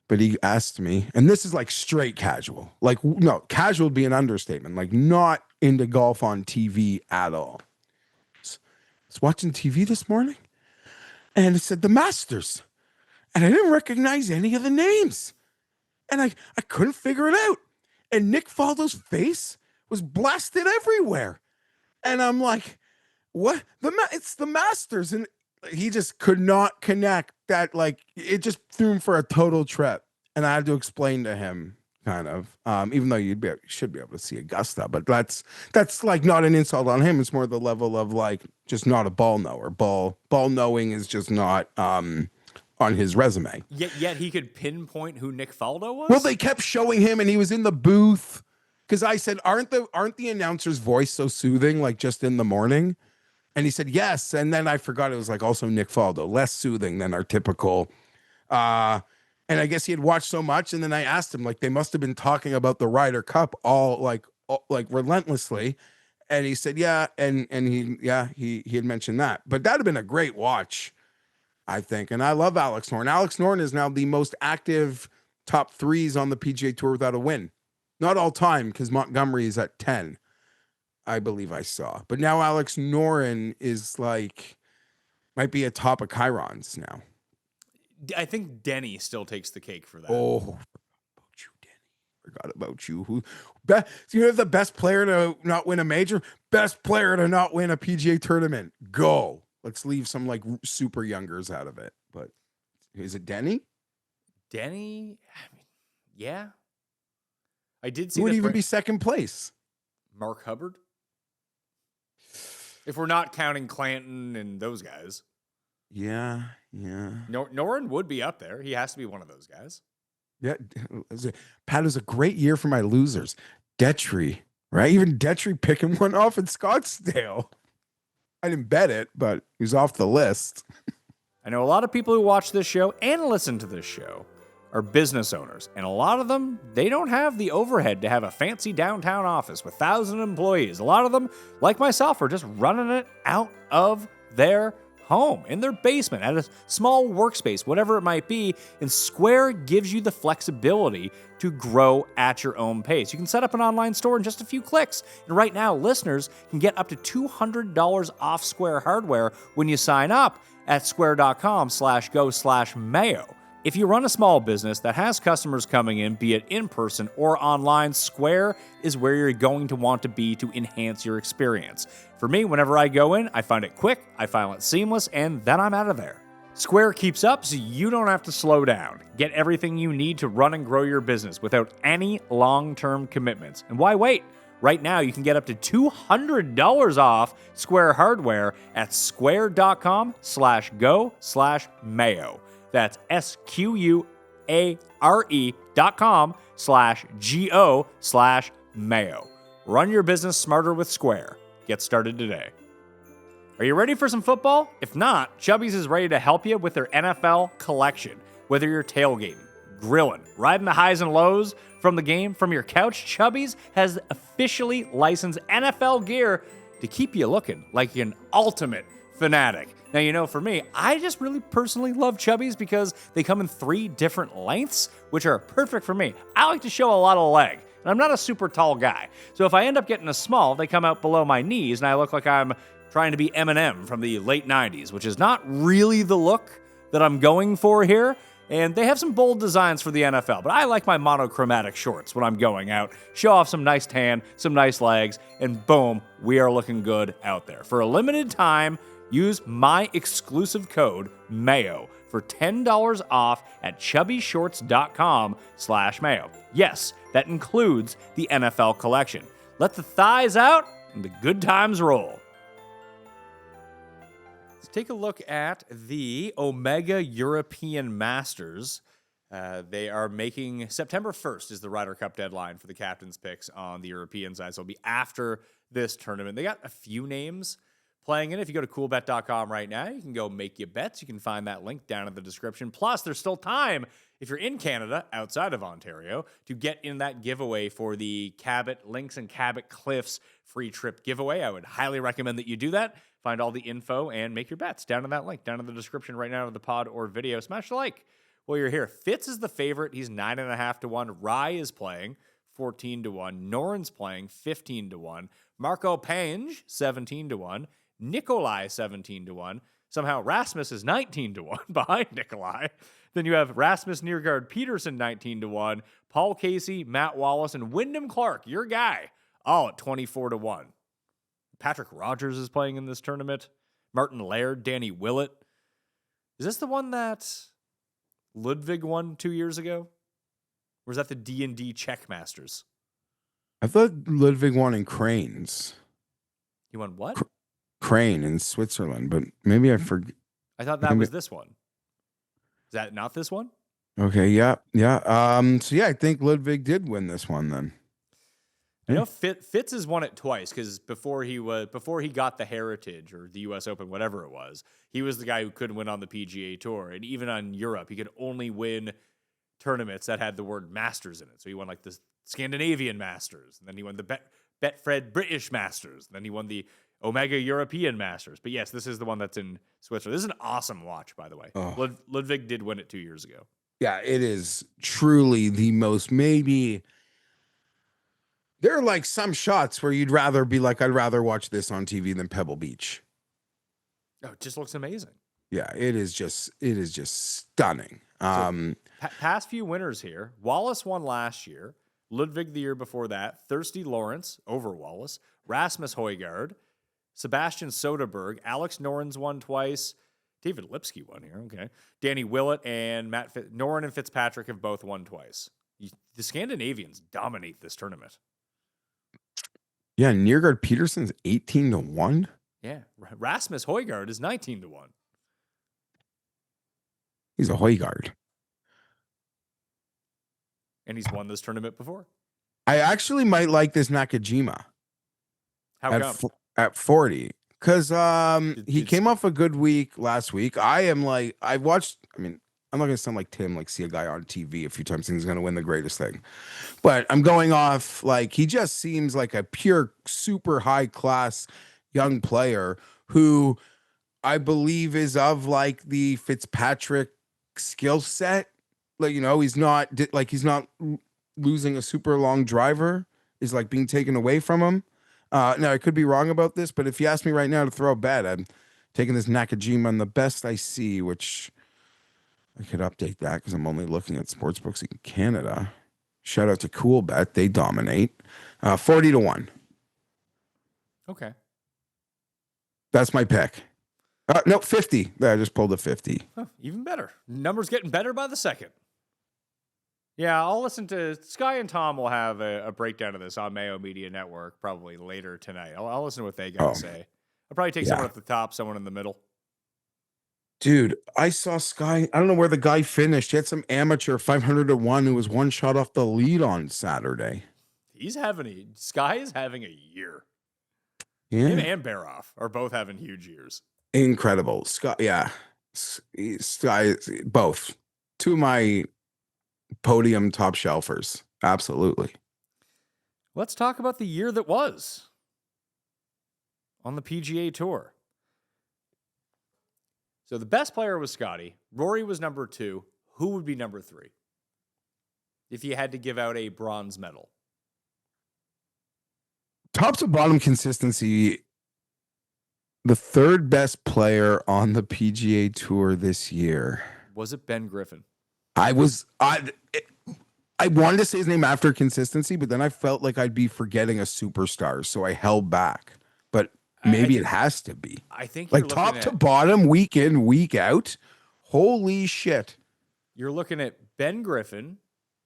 But he asked me, and this is like straight casual. Like, no, casual would be an understatement. Like, not into golf on TV at all. I was watching TV this morning, and it said the Masters. And I didn't recognize any of the names. And I couldn't figure it out. And Nick Faldo's face was blasted everywhere. And I'm like, what? It's the Masters. And he just could not connect that. Like, it just threw him for a total trip. And I had to explain to him, kind of, even though you should be able to see Augusta. But that's like not an insult on him. It's more the level of like just not a ball knower. Ball knowing is just not on his resume. Yet he could pinpoint who Nick Faldo was? Well, they kept showing him and he was in the booth. Because I said, aren't the announcer's voice so soothing, like just in the morning? And he said, yes. And then I forgot it was like also Nick Faldo, less soothing than our typical. And I guess he had watched so much. And then I asked him, like, they must have been talking about the Ryder Cup all like relentlessly. And he said, yeah. And he had mentioned that. But that'd have been a great watch, I think. And I love Alex Noren. Alex Noren is now the most active top threes on the PGA Tour without a win. Not all time, because Montgomery is at 10, I believe I saw. But now Alex Noren is like, might be atop of Chirons now. I think Denny still takes the cake for that. Oh, forgot about you, Denny. Forgot about you. You have the best player to not win a major, best player to not win a PGA tournament. Go. Let's leave some like super youngers out of it. But is it Denny? Denny? I mean, yeah. I did see Who would even be second place? Mark Hubbard. If we're not counting Clanton and those guys. Yeah. Noren would be up there. He has to be one of those guys. Yeah. Pat, it was a great year for my losers. Detry, right? Even Detry picking one off in Scottsdale. I didn't bet it, but he's off the list. I know a lot of people who watch this show and listen to this show are business owners, and a lot of them, they don't have the overhead to have a fancy downtown office with 1,000 employees. A lot of them, like myself, are just running it out of their home, in their basement, at a small workspace, whatever it might be, and Square gives you the flexibility to grow at your own pace. You can set up an online store in just a few clicks, and right now, listeners can get up to $200 off Square hardware when you sign up. at square.com/go/mayo. If you run a small business that has customers coming in, be it in person or online, Square is where you're going to want to be to enhance your experience. For me, whenever I go in, I find it quick, I find it seamless, and then I'm out of there. Square keeps up so you don't have to slow down. Get everything you need to run and grow your business without any long-term commitments. And why wait? Right now, you can get up to $200 off Square hardware at square.com/go/mayo. That's SQUARE.com/GO/mayo. Run your business smarter with Square. Get started today. Are you ready for some football? If not, Chubby's is ready to help you with their NFL collection. Whether you're tailgating, grilling, riding the highs and lows from the game from your couch, Chubby's has officially licensed NFL gear to keep you looking like an ultimate fanatic. Now, you know, for me, I just really personally love Chubby's because they come in 3 different lengths, which are perfect for me. I like to show a lot of leg, and I'm not a super tall guy. So if I end up getting a small, they come out below my knees, and I look like I'm trying to be Eminem from the late 90s, which is not really the look that I'm going for here. And they have some bold designs for the NFL, but I like my monochromatic shorts when I'm going out. Show off some nice tan, some nice legs, and boom, we are looking good out there. For a limited time, use my exclusive code MAYO for $10 off at chubbyshorts.com/mayo. Yes, that includes the NFL collection. Let the thighs out and the good times roll. Let's take a look at the Omega European Masters. They are making September 1st is the Ryder Cup deadline for the captain's picks on the European side. So it'll be after this tournament. They got a few names playing in. If you go to coolbet.com right now, you can go make your bets. You can find that link down in the description. Plus, there's still time, if you're in Canada, outside of Ontario, to get in that giveaway for the Cabot Links and Cabot Cliffs free trip giveaway. I would highly recommend that you do that. Find all the info and make your bets down in that link, down in the description right now of the pod or video. Smash the like while you're here. Fitz is the favorite. He's 9.5 to 1. Rye is playing 14 to 1. Noren's playing 15 to 1. Marco Pange, 17 to 1. Nikolai 17 to 1. Somehow Rasmus is 19 to 1 behind Nikolai. Then you have Rasmus Niergaard Peterson 19 to 1. Paul Casey, Matt Wallace, and Wyndham Clark, your guy, all at 24 to 1. Patrick Rogers is playing in this tournament. Martin Laird, Danny Willett. Is this the one that Ludwig won 2 years ago? Or is that the D&D Czech Masters? I thought Ludwig won in Cranes. He won what? Crane in Switzerland, but maybe I forget. I thought that was this one. Is that not this one? Okay, yeah. So yeah, I think Ludwig did win this one then. You know, Fitz has won it twice because before he got the Heritage or the U.S. Open, whatever it was, he was the guy who couldn't win on the PGA Tour, and even on Europe, he could only win tournaments that had the word Masters in it. So he won like the Scandinavian Masters, and then he won the Betfred British Masters, and then he won the Omega European Masters. But yes, this is the one that's in Switzerland. This is an awesome watch, by the way. Oh. Ludwig did win it 2 years ago. Yeah, it is truly the most, maybe. There are like some shots where you'd rather be like, I'd rather watch this on TV than Pebble Beach. Oh, it just looks amazing. Yeah, it is just stunning. Past few winners here. Wallace won last year. Ludwig the year before that. Thirsty Lawrence over Wallace. Rasmus Højgaard. Sebastian Soderberg. Alex Noren's won twice. David Lipsky won here. Okay. Danny Willett and Noren and Fitzpatrick have both won twice. The Scandinavians dominate this tournament. Yeah, Niergaard Peterson's 18 to 1. Yeah. Rasmus Højgaard is 19 to 1. He's a Højgaard. And he's won this tournament before. I actually might like this Nakajima. How come? At 40. Because he came off a good week last week. I'm not going to sound like Tim, like see a guy on TV a few times and he's going to win the greatest thing. But I'm going off, like, he just seems like a pure, super high class young player who I believe is of like the Fitzpatrick skill set. Like, you know, he's not losing a super long driver is like being taken away from him. Now I could be wrong about this, but if you ask me right now to throw a bet, Taking this Nakajima on the best I see, which I could update that because I'm only looking at sportsbooks in Canada. Shout out to Coolbet. They dominate. 40-1. Okay. That's my pick. No, 50. I just pulled a 50. Huh, even better. Numbers getting better by the second. Yeah, I'll listen to Sky and Tom will have a breakdown of this on Mayo Media Network probably later tonight. I'll listen to what they got to say. I'll probably take someone at the top, someone in the middle. Dude, I saw Sky. I don't know where the guy finished. He had some amateur 500-1 who was one shot off the lead on Saturday. Sky is having a year. Yeah. Him and Baroff are both having huge years. Incredible. Sky, yeah. Sky, both. Two of my podium top shelfers. Absolutely. Let's talk about the year that was on the PGA Tour. So the best player was Scotty. Rory was number 2. Who would be number 3 if you had to give out a bronze medal? Top to bottom consistency. The third best player on the PGA Tour this year. Was it Ben Griffin? I wanted to say his name after consistency, but then I felt like I'd be forgetting a superstar, so I held back. But maybe it has to be. I think like top to bottom, week in, week out. Holy shit. You're looking at Ben Griffin,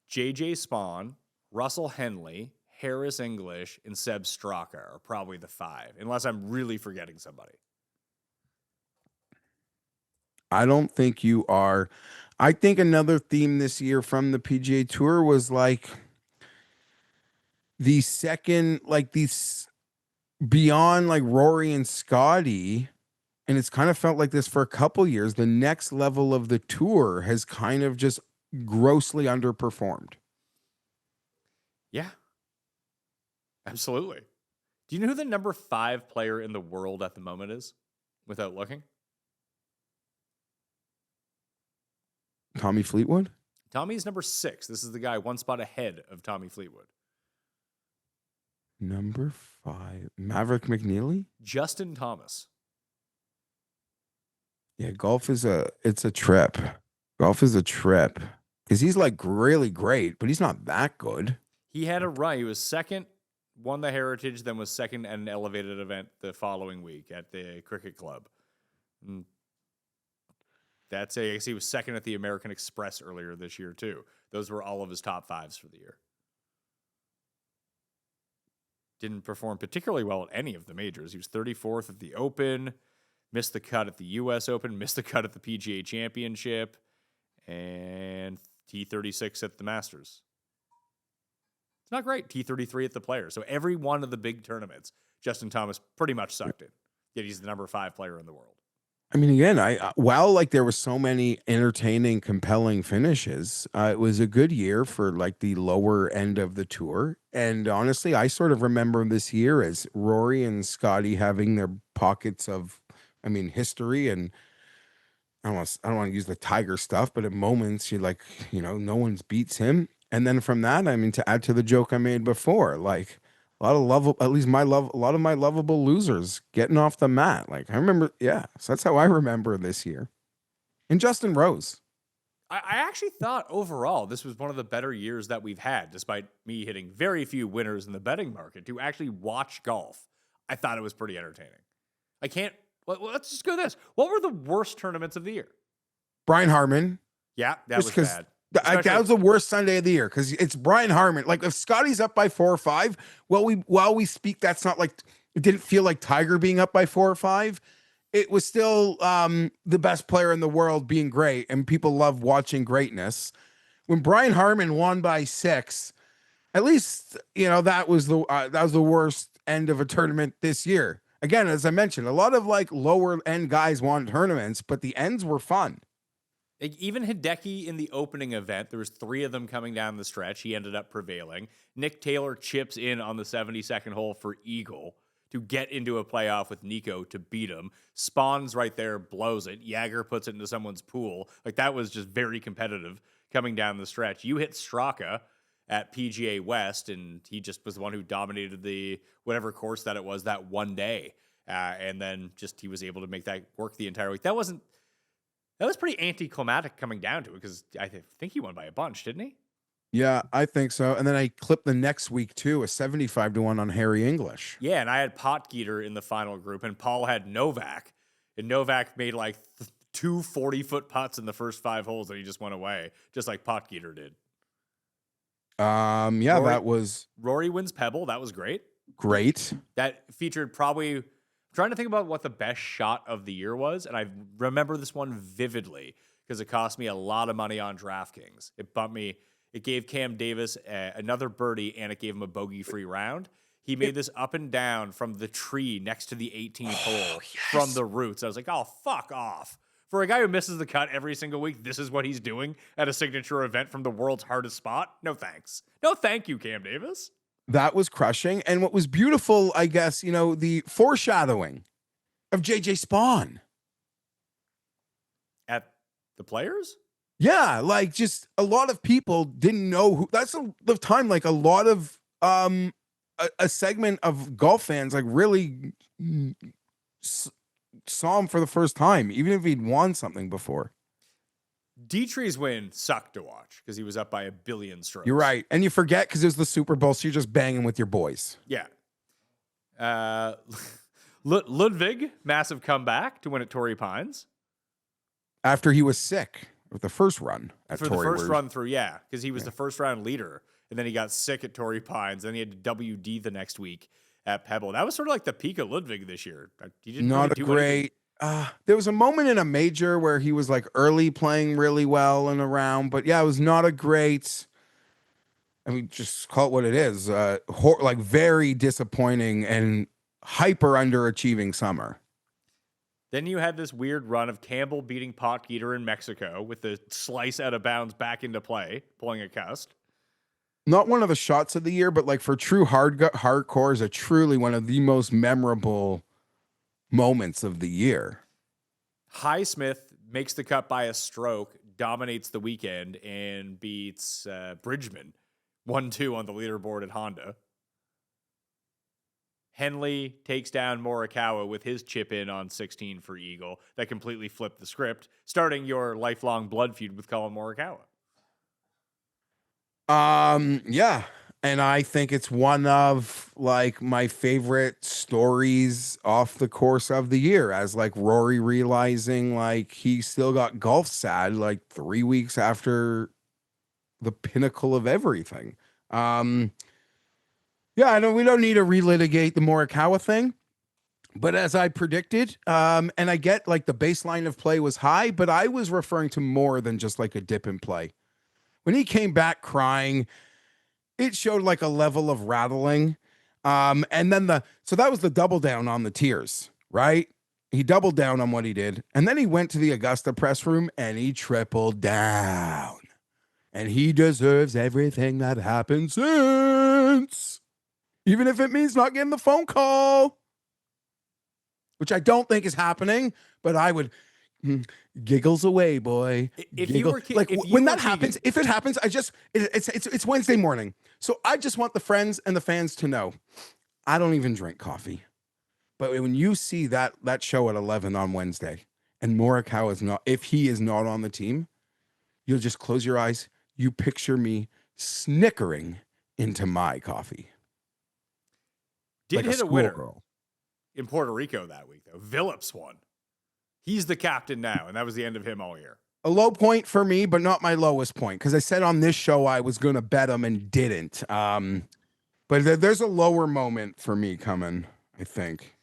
JJ Spawn, Russell Henley, Harris English, and Seb Straka are probably the 5, unless I'm really forgetting somebody. I don't think you are. I think another theme this year from the PGA Tour was like the second, like these beyond like Rory and Scotty, and it's kind of felt like this for a couple years. The next level of the tour has kind of just grossly underperformed. Yeah. Absolutely. Do you know who the number 5 player in the world at the moment is without looking? Tommy Fleetwood? Tommy's number 6. This is the guy one spot ahead of Tommy Fleetwood. Number 5. Maverick McNeely? Justin Thomas. Yeah, it's a trip. Golf is a trip. Because he's like really great, but he's not that good. He had a run. He was second, won the Heritage, then was second at an elevated event the following week at the Cricket Club. I guess he was second at the American Express earlier this year, too. Those were all of his top 5s for the year. Didn't perform particularly well at any of the majors. He was 34th at the Open, missed the cut at the U.S. Open, missed the cut at the PGA Championship, and T36 at the Masters. It's not great. T33 at the Players. So every one of the big tournaments, Justin Thomas pretty much sucked it. Yet he's the number 5 player in the world. I mean, again, like there was so many entertaining, compelling finishes. It was a good year for like the lower end of the tour. And honestly, I sort of remember this year as Rory and Scotty having their pockets of, history. And I don't want to use the Tiger stuff, but at moments you're like, no one's beats him. And then from that, to add to the joke I made before, like a lot of a lot of my lovable losers getting off the mat. Like I remember, so that's how I remember this year. And Justin Rose. I actually thought overall this was one of the better years that we've had, despite me hitting very few winners in the betting market. To actually watch golf, I thought it was pretty entertaining. Let's just go this. What were the worst tournaments of the year? Brian Harman. Yeah, that was bad. That was the worst Sunday of the year because it's Brian Harman. Like if Scotty's up by 4 or 5, while we speak, that's not like it didn't feel like Tiger being up by 4 or 5. It was still the best player in the world being great, and people love watching greatness. When Brian Harman won by 6, at least that was the worst end of a tournament this year. Again, as I mentioned, a lot of like lower end guys won tournaments, but the ends were fun. Even Hideki in the opening event, there was 3 of them coming down the stretch. He ended up prevailing. Nick Taylor chips in on the 72nd hole for eagle to get into a playoff with Nico to beat him. Spawns right there, blows it. Jagger puts it into someone's pool. Like that was just very competitive coming down the stretch. You hit Straka at PGA West, and he just was the one who dominated the whatever course that it was that one day And then just he was able to make that work the entire week. That was pretty anticlimactic coming down to it because I think he won by a bunch, didn't he? Yeah, I think so. And then I clipped the next week too, a 75-1 on Harry English. Yeah, and I had Potgieter in the final group, and Paul had Novak. And Novak made like two 40-foot putts in the first 5 holes that he just went away, just like Potgieter did. Yeah, that was Rory wins Pebble. That was great. great. That featured probably, I'm trying to think about what the best shot of the year was, and I remember this one vividly because it cost me a lot of money on DraftKings. It bumped me. It gave Cam Davis another birdie, and it gave him a bogey-free round. He made this up and down from the tree next to the 18th hole from the roots. I was like, oh, fuck off. For a guy who misses the cut every single week, this is what he's doing at a signature event from the world's hardest spot? No thanks. No thank you, Cam Davis. That was crushing. And what was beautiful, I guess, the foreshadowing of JJ Spawn. At the Players? Yeah, like just a lot of people didn't know who. That's the time, like a lot of a segment of golf fans like really saw him for the first time, even if he'd won something before. Dietrich's win sucked to watch because he was up by a billion strokes. You're right, and you forget because it was the Super Bowl, so you're just banging with your boys. Yeah. Ludwig, massive comeback to win at Torrey Pines After he was sick with the first run at for Torrey, the first run through. Yeah, because he was the first round leader, and then he got sick at Torrey Pines. Then he had to WD the next week at Pebble. That was sort of like the peak of Ludwig this year. He didn't not really a do great. There was a moment in a major where he was like early playing really well and around, but yeah, it was not a great. I mean, just call it what it is. Like very disappointing and hyper underachieving summer. Then you had this weird run of Campbell beating Potgieter in Mexico with the slice out of bounds back into play, pulling a cust. Not one of the shots of the year, but like for true hardcore is truly one of the most memorable moments of the year. Highsmith makes the cut by a stroke, dominates the weekend, and beats Bridgman 1-2 on the leaderboard at Honda. Henley takes down Morikawa with his chip in on 16 for Eagle. That completely flipped the script, starting your lifelong blood feud with Colin Morikawa. Yeah. And I think it's one of like my favorite stories off the course of the year, as like Rory realizing like he still got golf sad like 3 weeks after the pinnacle of everything. Yeah, we don't need to relitigate the Morikawa thing, but as I predicted, and I get like the baseline of play was high, but I was referring to more than just like a dip in play. When he came back crying, it showed like a level of rattling. And then so that was the double down on the tears, right? He doubled down on what he did. And then he went to the Augusta press room and he tripled down. And he deserves everything that happened since. Even if it means not getting the phone call, which I don't think is happening, but I would giggles away, boy. If you were when that happens, if it happens, it's Wednesday morning. So I just want the friends and the fans to know I don't even drink coffee. But when you see that show at 11 on Wednesday and Morikawa is not, if he is not on the team, you'll just close your eyes. You picture me snickering into my coffee. Did like hit a winner girl. in Puerto Rico that week, though. Phillips won. He's the captain now, and that was the end of him all year. A low point for me, but not my lowest point, because I said on this show I was going to bet him and didn't. But there's a lower moment for me coming, I think.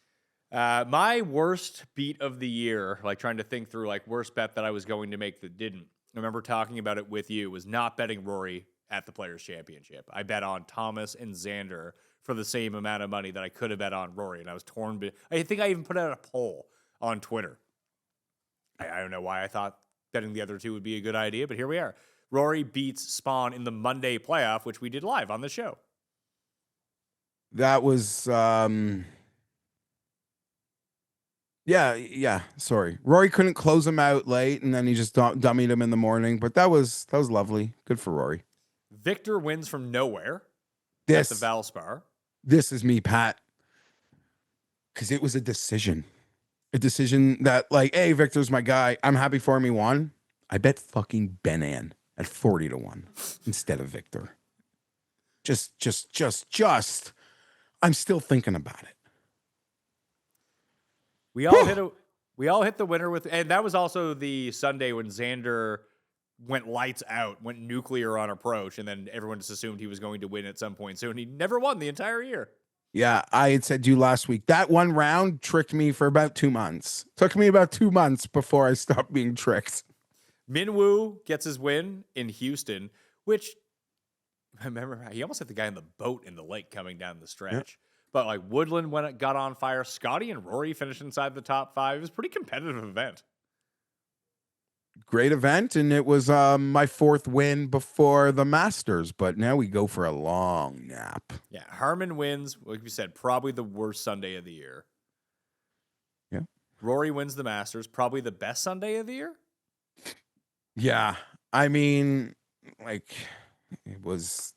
My worst beat of the year, like trying to think through like worst bet that I was going to make that didn't. I remember talking about it with you, was not betting Rory at the Players' Championship. I bet on Thomas and Xander for the same amount of money that I could have bet on Rory, and I was torn. I think I even put out a poll on Twitter. I don't know why I thought betting the other two would be a good idea, but here we are. Rory beats Spawn in the Monday playoff, which we did live on the show. That was, yeah. Sorry, Rory couldn't close him out late, and then he just dummied him in the morning. But that was lovely. Good for Rory. Victor wins from nowhere. This at the Valspar. This is me, Pat. Because it was a decision. A decision that, like, hey, Victor's my guy. I'm happy for him. He won. I bet fucking Ben Ann at 40-1 instead of Victor. Just. I'm still thinking about it. We all hit the winner with, and that was also the Sunday when Xander went lights out, went nuclear on approach, and then everyone just assumed he was going to win at some point soon. He never won the entire year. Yeah, I had said to you last week, that one round tricked me for about 2 months. Took me about 2 months before I stopped being tricked. Minwoo gets his win in Houston, which, I remember, he almost hit the guy in the boat in the lake coming down the stretch. Yep. But like Woodland got on fire. Scotty and Rory finished inside the top 5. It was a pretty competitive event. Great event, and it was my 4th win before the Masters, but now we go for a long nap. Yeah, Harman wins, like we said, probably the worst Sunday of the year. Yeah. Rory wins the Masters, probably the best Sunday of the year. Yeah, I mean, like, it was,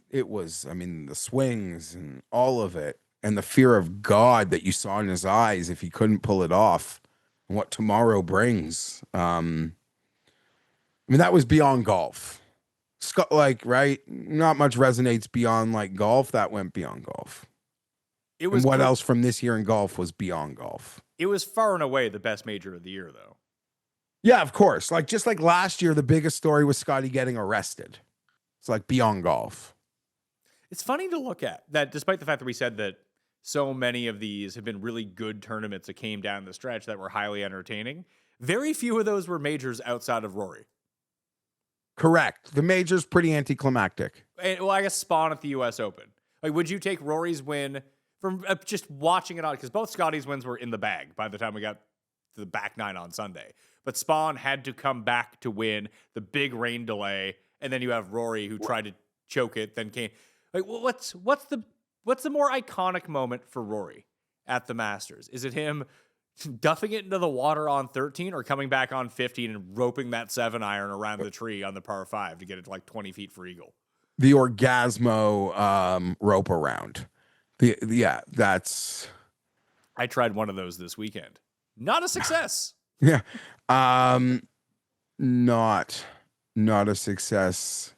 I mean, the swings and all of it, and the fear of God that you saw in his eyes if he couldn't pull it off, and what tomorrow brings. I mean, that was beyond golf. Like, right? Not much resonates beyond like golf. That went beyond golf. It was. And what else from this year in golf was beyond golf? It was far and away the best major of the year, though. Yeah, of course. Like, just like last year, the biggest story was Scotty getting arrested. It's like beyond golf. It's funny to look at that, despite the fact that we said that so many of these have been really good tournaments that came down the stretch that were highly entertaining. Very few of those were majors outside of Rory. Correct. The major's pretty anticlimactic. Well, I guess Spawn at the U.S. Open. Like, would you take Rory's win from just watching it on? Because both Scotty's wins were in the bag by the time we got to the back 9 on Sunday. But Spawn had to come back to win the big rain delay, and then you have Rory who tried to choke it, then came. Like, what's the more iconic moment for Rory at the Masters? Is it him duffing it into the water on 13 or coming back on 15 and roping that 7-iron around the tree on the par 5 to get it to like 20 feet for eagle? The Orgasmo rope around. Yeah, that's. I tried one of those this weekend. Not a success. Yeah. Not a success.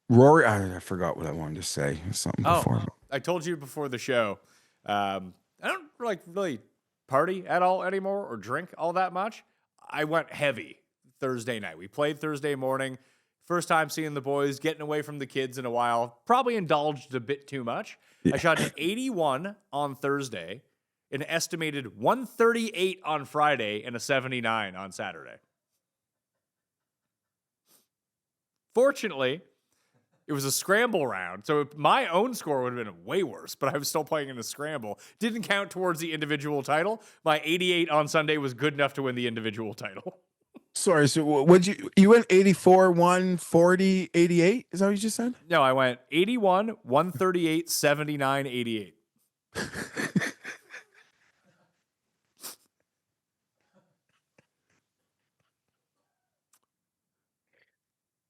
Rory, I forgot what I wanted to say. Something before. I told you before the show. I don't really party at all anymore or drink all that much. I went heavy Thursday night. We played Thursday morning. First time seeing the boys, getting away from the kids in a while. Probably indulged a bit too much. Yeah. I shot an 81 on Thursday, an estimated 138 on Friday, and a 79 on Saturday. Fortunately, it was a scramble round, so my own score would have been way worse, but I was still playing in a scramble. Didn't count towards the individual title. My 88 on Sunday was good enough to win the individual title. Sorry, so would you went 84, 140, 88? Is that what you just said? No, I went 81, 138, 79, 88.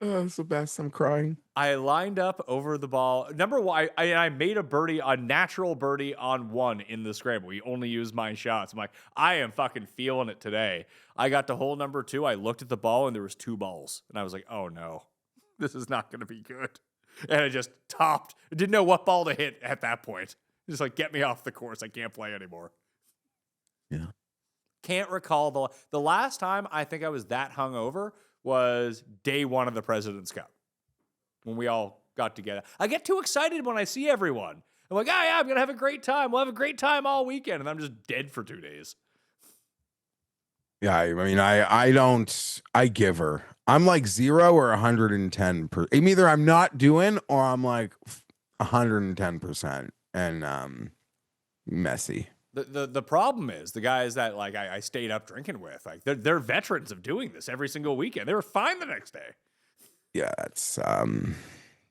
Oh, it's the best. I'm crying. I lined up over the ball. Number one, I made a birdie, a natural birdie on 1 in the scramble. We only used my shots. I'm like, I am fucking feeling it today. I got to hole number 2. I looked at the ball and there was 2 balls. And I was like, oh no, this is not going to be good. And I just topped. I didn't know what ball to hit at that point. Just like, get me off the course. I can't play anymore. Yeah. Can't recall the last time I think I was that hungover was day 1 of the President's Cup when we all got together. I get too excited when I see everyone. I'm like, oh yeah, I'm going to have a great time. We'll have a great time all weekend. And I'm just dead for 2 days. Yeah, I mean, I give her. I'm like 0 or 110. Either I'm not doing or I'm like 110% and messy. The problem is the guys that like I stayed up drinking with, like they're veterans of doing this every single weekend. They were fine the next day. Yeah, it's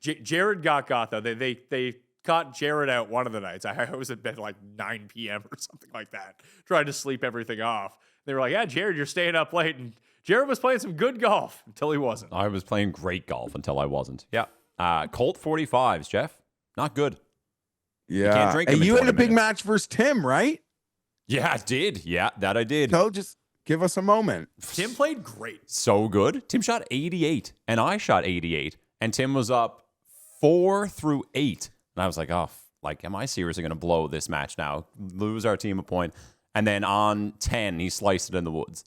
Jared got though. They caught Jared out one of the nights. I was at bed like 9 p.m. or something like that, trying to sleep everything off. They were like, "Yeah, Jared, you're staying up late," and Jared was playing some good golf until he wasn't. I was playing great golf until I wasn't. Yeah, Colt 45s, Jeff, not good. Yeah, you can't drink and them in you had a 20 big minutes. match versus Tim, right? Yeah, I did. Yeah, that I did. No, just give us a moment. Tim played great. So good. Tim shot 88, and I shot 88, and Tim was up 4 through 8. And I was like, oh, like, am I seriously going to blow this match now? Lose our team a point. And then on 10, he sliced it in the woods.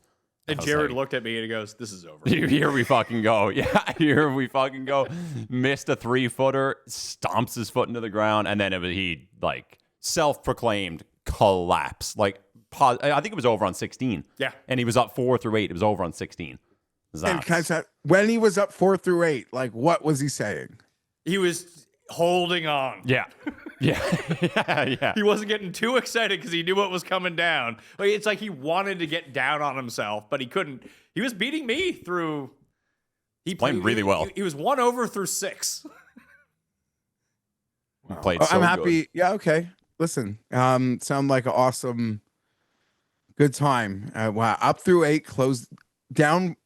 And Jared looked at me and he goes, this is over. Here we fucking go. Yeah, here we fucking go. Missed a 3-footer, stomps his foot into the ground, and then he, like, self-proclaimed collapse. Like, I think it was over on 16. Yeah. And he was up 4 through 8. It was over on 16. And can I say, when he was up 4 through 8, like, what was he saying? He was holding on. Yeah. Yeah. Yeah. He wasn't getting too excited because he knew what was coming down. Like, it's like he wanted to get down on himself, but he couldn't. He was beating me through. He played really well. He was 1 over through 6. Played so I'm happy. good. Yeah, okay. Listen, sound like an awesome, good time. Wow, up through 8, closed down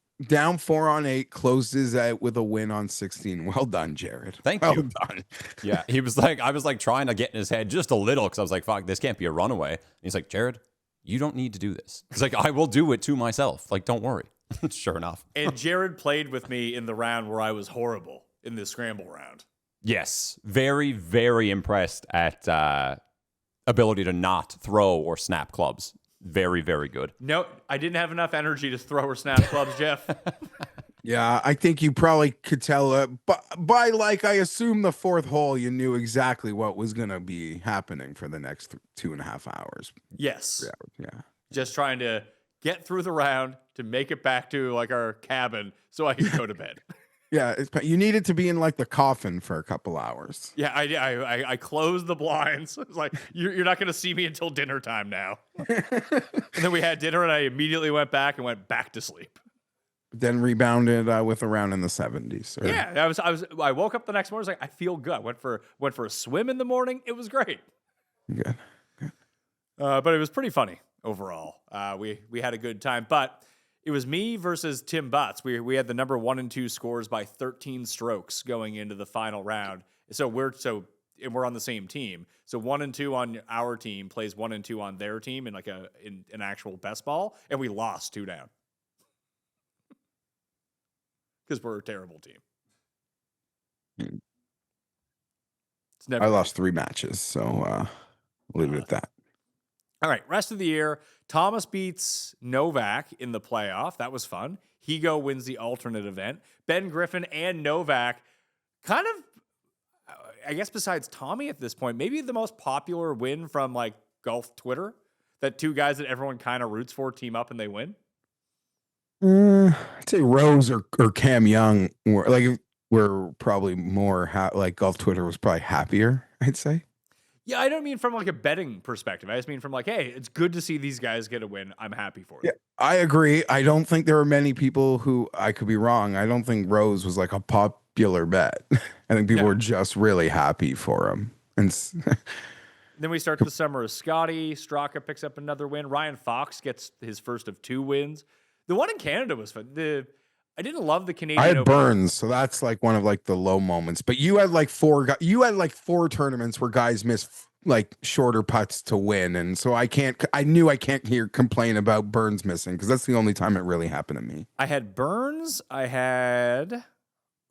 4 on 8, closes out with a win on 16. Well done, Jared. Thank well you. Done. Yeah, he was like, I was like trying to get in his head just a little because I was like, fuck, this can't be a runaway. And he's like, Jared, you don't need to do this. He's like, I will do it to myself. Like, don't worry. Sure enough. And Jared played with me in the round where I was horrible in the scramble round. Yes, very, very impressed at ability to not throw or snap clubs. Very, very good. No, I didn't have enough energy to throw or snap clubs, Jeff. Yeah, I think you probably could tell, but by like I assume the 4th hole, you knew exactly what was going to be happening for the next 2.5 hours. Yes. Yeah. Just trying to get through the round to make it back to like our cabin so I can go to bed. Yeah, you needed to be in like the coffin for a couple hours. Yeah, I closed the blinds. It's like, you're not going to see me until dinner time now. And then we had dinner and I immediately went back to sleep. Then rebounded with a round in the 70s. Or... Yeah, I woke up the next morning. I was like, I feel good. I went for a swim in the morning. It was great. Good. But it was pretty funny overall. We had a good time, but it was me versus Tim Butts. We had the number 1 and 2 scores by 13 strokes going into the final round. So we're on the same team. So 1 and 2 on our team plays 1 and 2 on their team in like an actual best ball, and we lost 2 down because we're a terrible team. I lost 3 matches, so leave it at that. All right, rest of the year, Thomas beats Novak in the playoff. That was fun. Higo wins the alternate event. Ben Griffin and Novak kind of, I guess besides Tommy at this point, maybe the most popular win from like golf Twitter, that 2 guys that everyone kind of roots for team up and they win. I'd say Rose or Cam Young were probably more like golf Twitter was probably happier, I'd say. Yeah, I don't mean from like a betting perspective. I just mean from like, hey, it's good to see these guys get a win. I'm happy for them. Yeah, I agree. I don't think there were many people who, I could be wrong, I don't think Rose was like a popular bet. I think people were just really happy for him. And then we start the summer of Scotty. Straka picks up another win. Ryan Fox gets his first of 2 wins. The one in Canada was fun. I didn't love the Canadian. I had Open. Burns, so that's like one of like the low moments. But you had like 4 tournaments where guys missed like shorter putts to win, and so I knew I can't complain about Burns missing because that's the only time it really happened to me. I had Burns. I had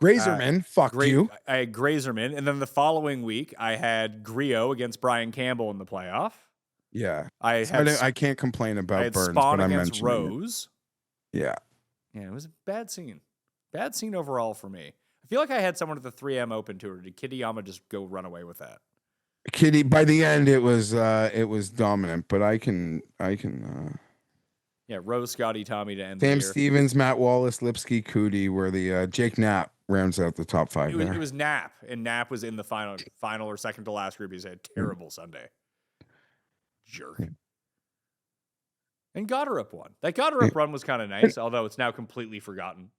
Grazerman. You. I had Grazerman, and then the following week I had Griot against Brian Campbell in the playoff. Yeah, I can't complain about Burns, Spawn but I'm against mentioning Rose. Yeah. Yeah, it was a bad scene. Bad scene overall for me. I feel like I had someone at the 3M Open Tour. Did Kitayama just go run away with that? Kitty, by the end it was dominant, but I can Yeah, Rose, Scotty, Tommy to end Sam the year. Stevens, Matt Wallace, Lipsky, Cootie were the Jake Knapp rounds out the top 5 It was Knapp, and Knapp was in the final or second to last group. He's had a terrible Sunday. Jerk. And Goddard won. That Goddard run was kind of nice, although it's now completely forgotten.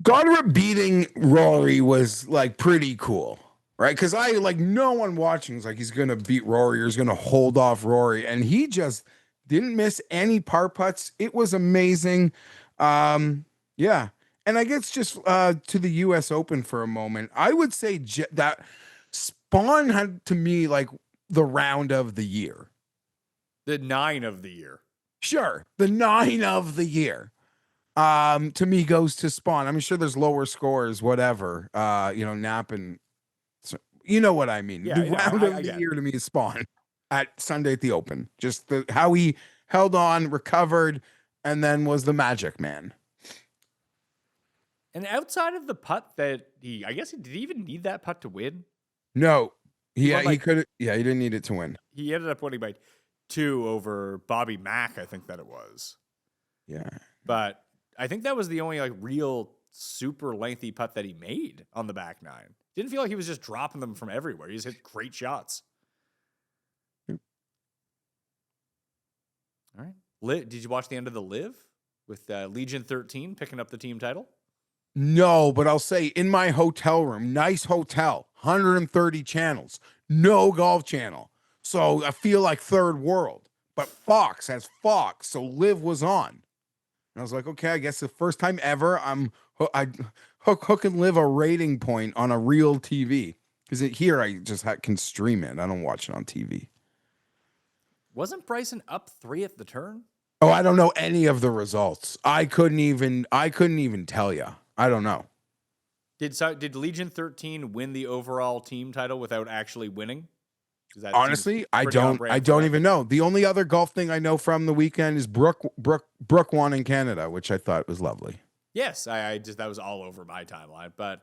Goddard beating Rory was like pretty cool, right? Because I like no one watching was like he's gonna beat Rory or he's gonna hold off Rory, and he just didn't miss any par putts. It was amazing. Yeah, and I guess just to the U.S. Open for a moment, I would say that Spawn had to me like the round of the year. The 9 of the year. Sure, the 9 of the year. To me goes to Spawn. I'm sure there's lower scores, whatever. Nap and so, you know what I mean. Yeah, The round of the get it. year to me is Spawn at Sunday at the Open. Just how he held on, recovered, and then was the magic man. And outside of the putt that did he even need that putt to win? No, he won, like- could. Yeah, he didn't need it to win. He ended up winning by 2 over Bobby Mack, I think that it was. Yeah, But I think that was the only like real super lengthy putt that he made on the back 9. Didn't feel like he was just dropping them from everywhere. He just hit great shots. All right. Did you watch the end of the Live with Legion 13 picking up the team title? no, but I'll say in my hotel room, nice hotel, 130 channels, no golf channel. So I feel like third world. But Fox has Fox, so Live was on. And I was like, okay, I guess the first time ever I hook and Live a rating point on a real TV. Because here I just can stream it. I don't watch it on TV. Wasn't Bryson up 3 at the turn? Oh, I don't know any of the results. I couldn't even tell you. I don't know. Did Legion 13 win the overall team title without actually winning? Honestly, I pretty on don't brand for them. even know. The only other golf thing I know from the weekend is Brooke won in Canada, which I thought was lovely. Yes, that was all over my timeline. But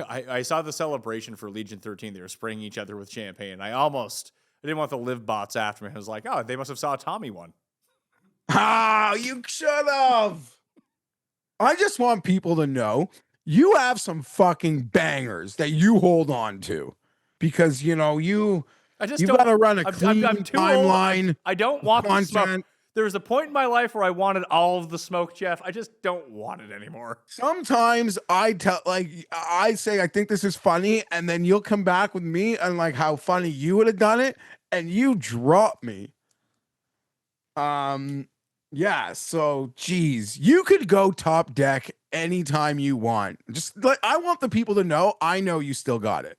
I saw the celebration for Legion 13. They were spraying each other with champagne. I didn't want the Live bots after me. I was like, oh, they must have saw Tommy won. Ah, you should have. I just want people to know you have some fucking bangers that you hold on to. Because you got to run a clean I'm too timeline. old. I don't want the smoke. content. There was a point in my life where I wanted all of the smoke, Jeff. I just don't want it anymore. Sometimes I say I think this is funny, and then you'll come back with me and like how funny you would have done it, and you drop me. Yeah. So, geez, you could go top deck anytime you want. Just like I want the people to know. I know you still got it.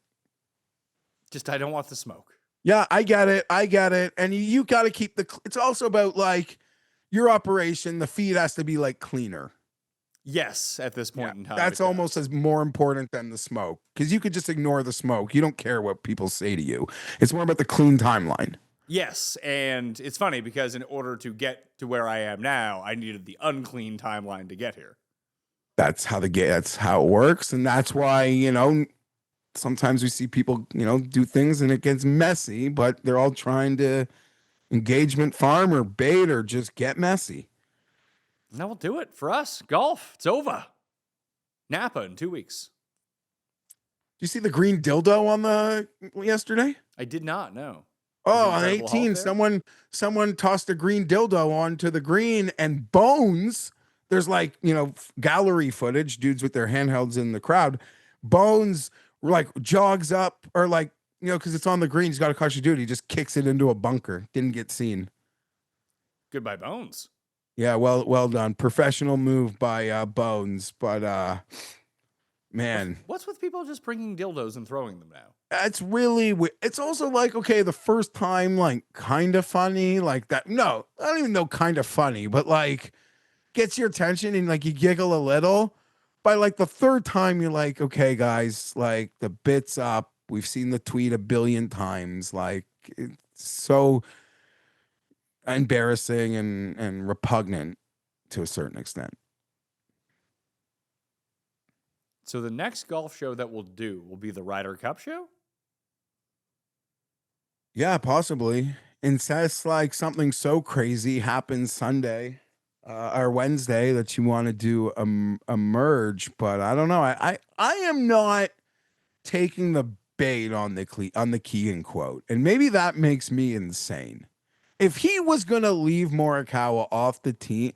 Just I don't want the smoke. Yeah, I get it. And you got to keep it's also about like your operation. The feed has to be like cleaner. Yes, at this point in time. That's almost as more important than the smoke because you could just ignore the smoke. You don't care what people say to you. It's more about the clean timeline. Yes, and it's funny because in order to get to where I am now, I needed the unclean timeline to get here. That's how it works. And that's why, sometimes we see people, do things and it gets messy, but they're all trying to engagement farm or bait or just get messy. And that will do it for us. Golf, it's over. Napa in 2 weeks. Do you see the green dildo on yesterday? I did not know. Oh, on Incredible 18, Hulk someone tossed a green dildo onto the green and Bones, there's like, gallery footage, dudes with their handhelds in the crowd. Bones like jogs up or like, because it's on the green, he's got a caution duty, just kicks it into a bunker. Didn't get seen. Goodbye, Bones. Yeah, well done. Professional move by Bones, but man. What's with people just bringing dildos and throwing them now? It's really it's also like, okay, the first time, like, kind of funny, like that. No, I don't even know kind of funny, but like gets your attention and like you giggle a little. By like the third time, you're like, okay, guys, like the bit's up. We've seen the tweet 1 billion times. Like it's so embarrassing and repugnant to a certain extent. So the next golf show that we'll do will be the Ryder Cup show? Yeah, possibly. Unless like something so crazy happens Sunday or Wednesday that you want to do a merge, but I don't know. I am not taking the bait on the Keegan quote, and maybe that makes me insane. If he was gonna leave Morikawa off the team,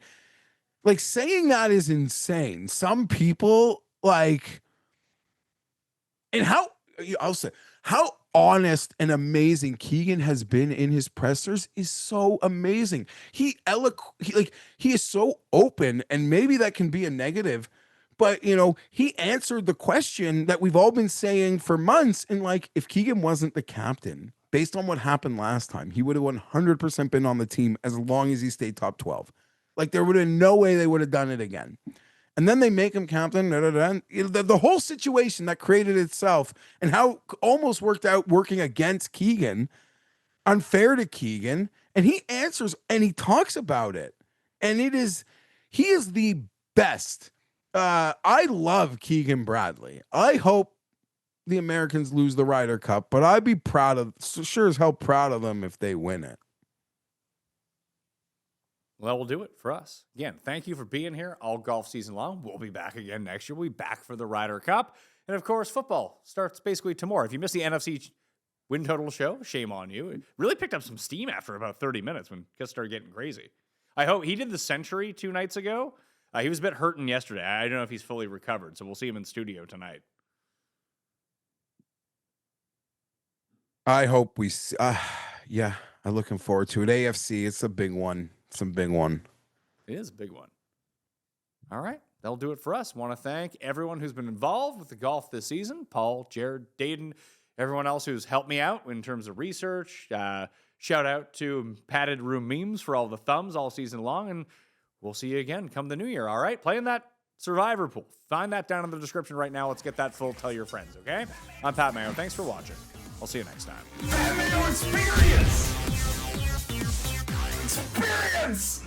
like saying that is insane. Some people like, and I'll say how honest and amazing Keegan has been in his pressers is so amazing. He is so open, and maybe that can be a negative, but he answered the question that we've all been saying for months. And like, if Keegan wasn't the captain, based on what happened last time, he would have 100% been on the team as long as he stayed top 12. Like, there would have no way they would have done it again. And then they make him captain. The whole situation that created itself and how almost worked out working against Keegan, unfair to Keegan. And he answers and he talks about it. And he is the best. I love Keegan Bradley. I hope the Americans lose the Ryder Cup, but I'd be sure as hell proud of them if they win it. Well, we'll do it for us. Again, thank you for being here all golf season long. We'll be back again next year. We'll be back for the Ryder Cup. And of course, football starts basically tomorrow. If you missed the NFC win total show, shame on you. It really picked up some steam after about 30 minutes when it started getting crazy. I hope he did the century 2 nights ago. He was a bit hurting yesterday. I don't know if he's fully recovered, so we'll see him in studio tonight. I hope we yeah, I'm looking forward to it. AFC, it's a big one. It's a big one. It is a big one. All right. That'll do it for us. Want to thank everyone who's been involved with the golf this season. Paul, Jared, Dayton, everyone else who's helped me out in terms of research. Shout out to Padded Room Memes for all the thumbs all season long. And we'll see you again come the new year. All right. Play in that Survivor pool. Find that down in the description right now. Let's get that full. Tell your friends. Okay. I'm Pat Mayo. Thanks for watching. I'll see you next time. That Mayo experience! Experience!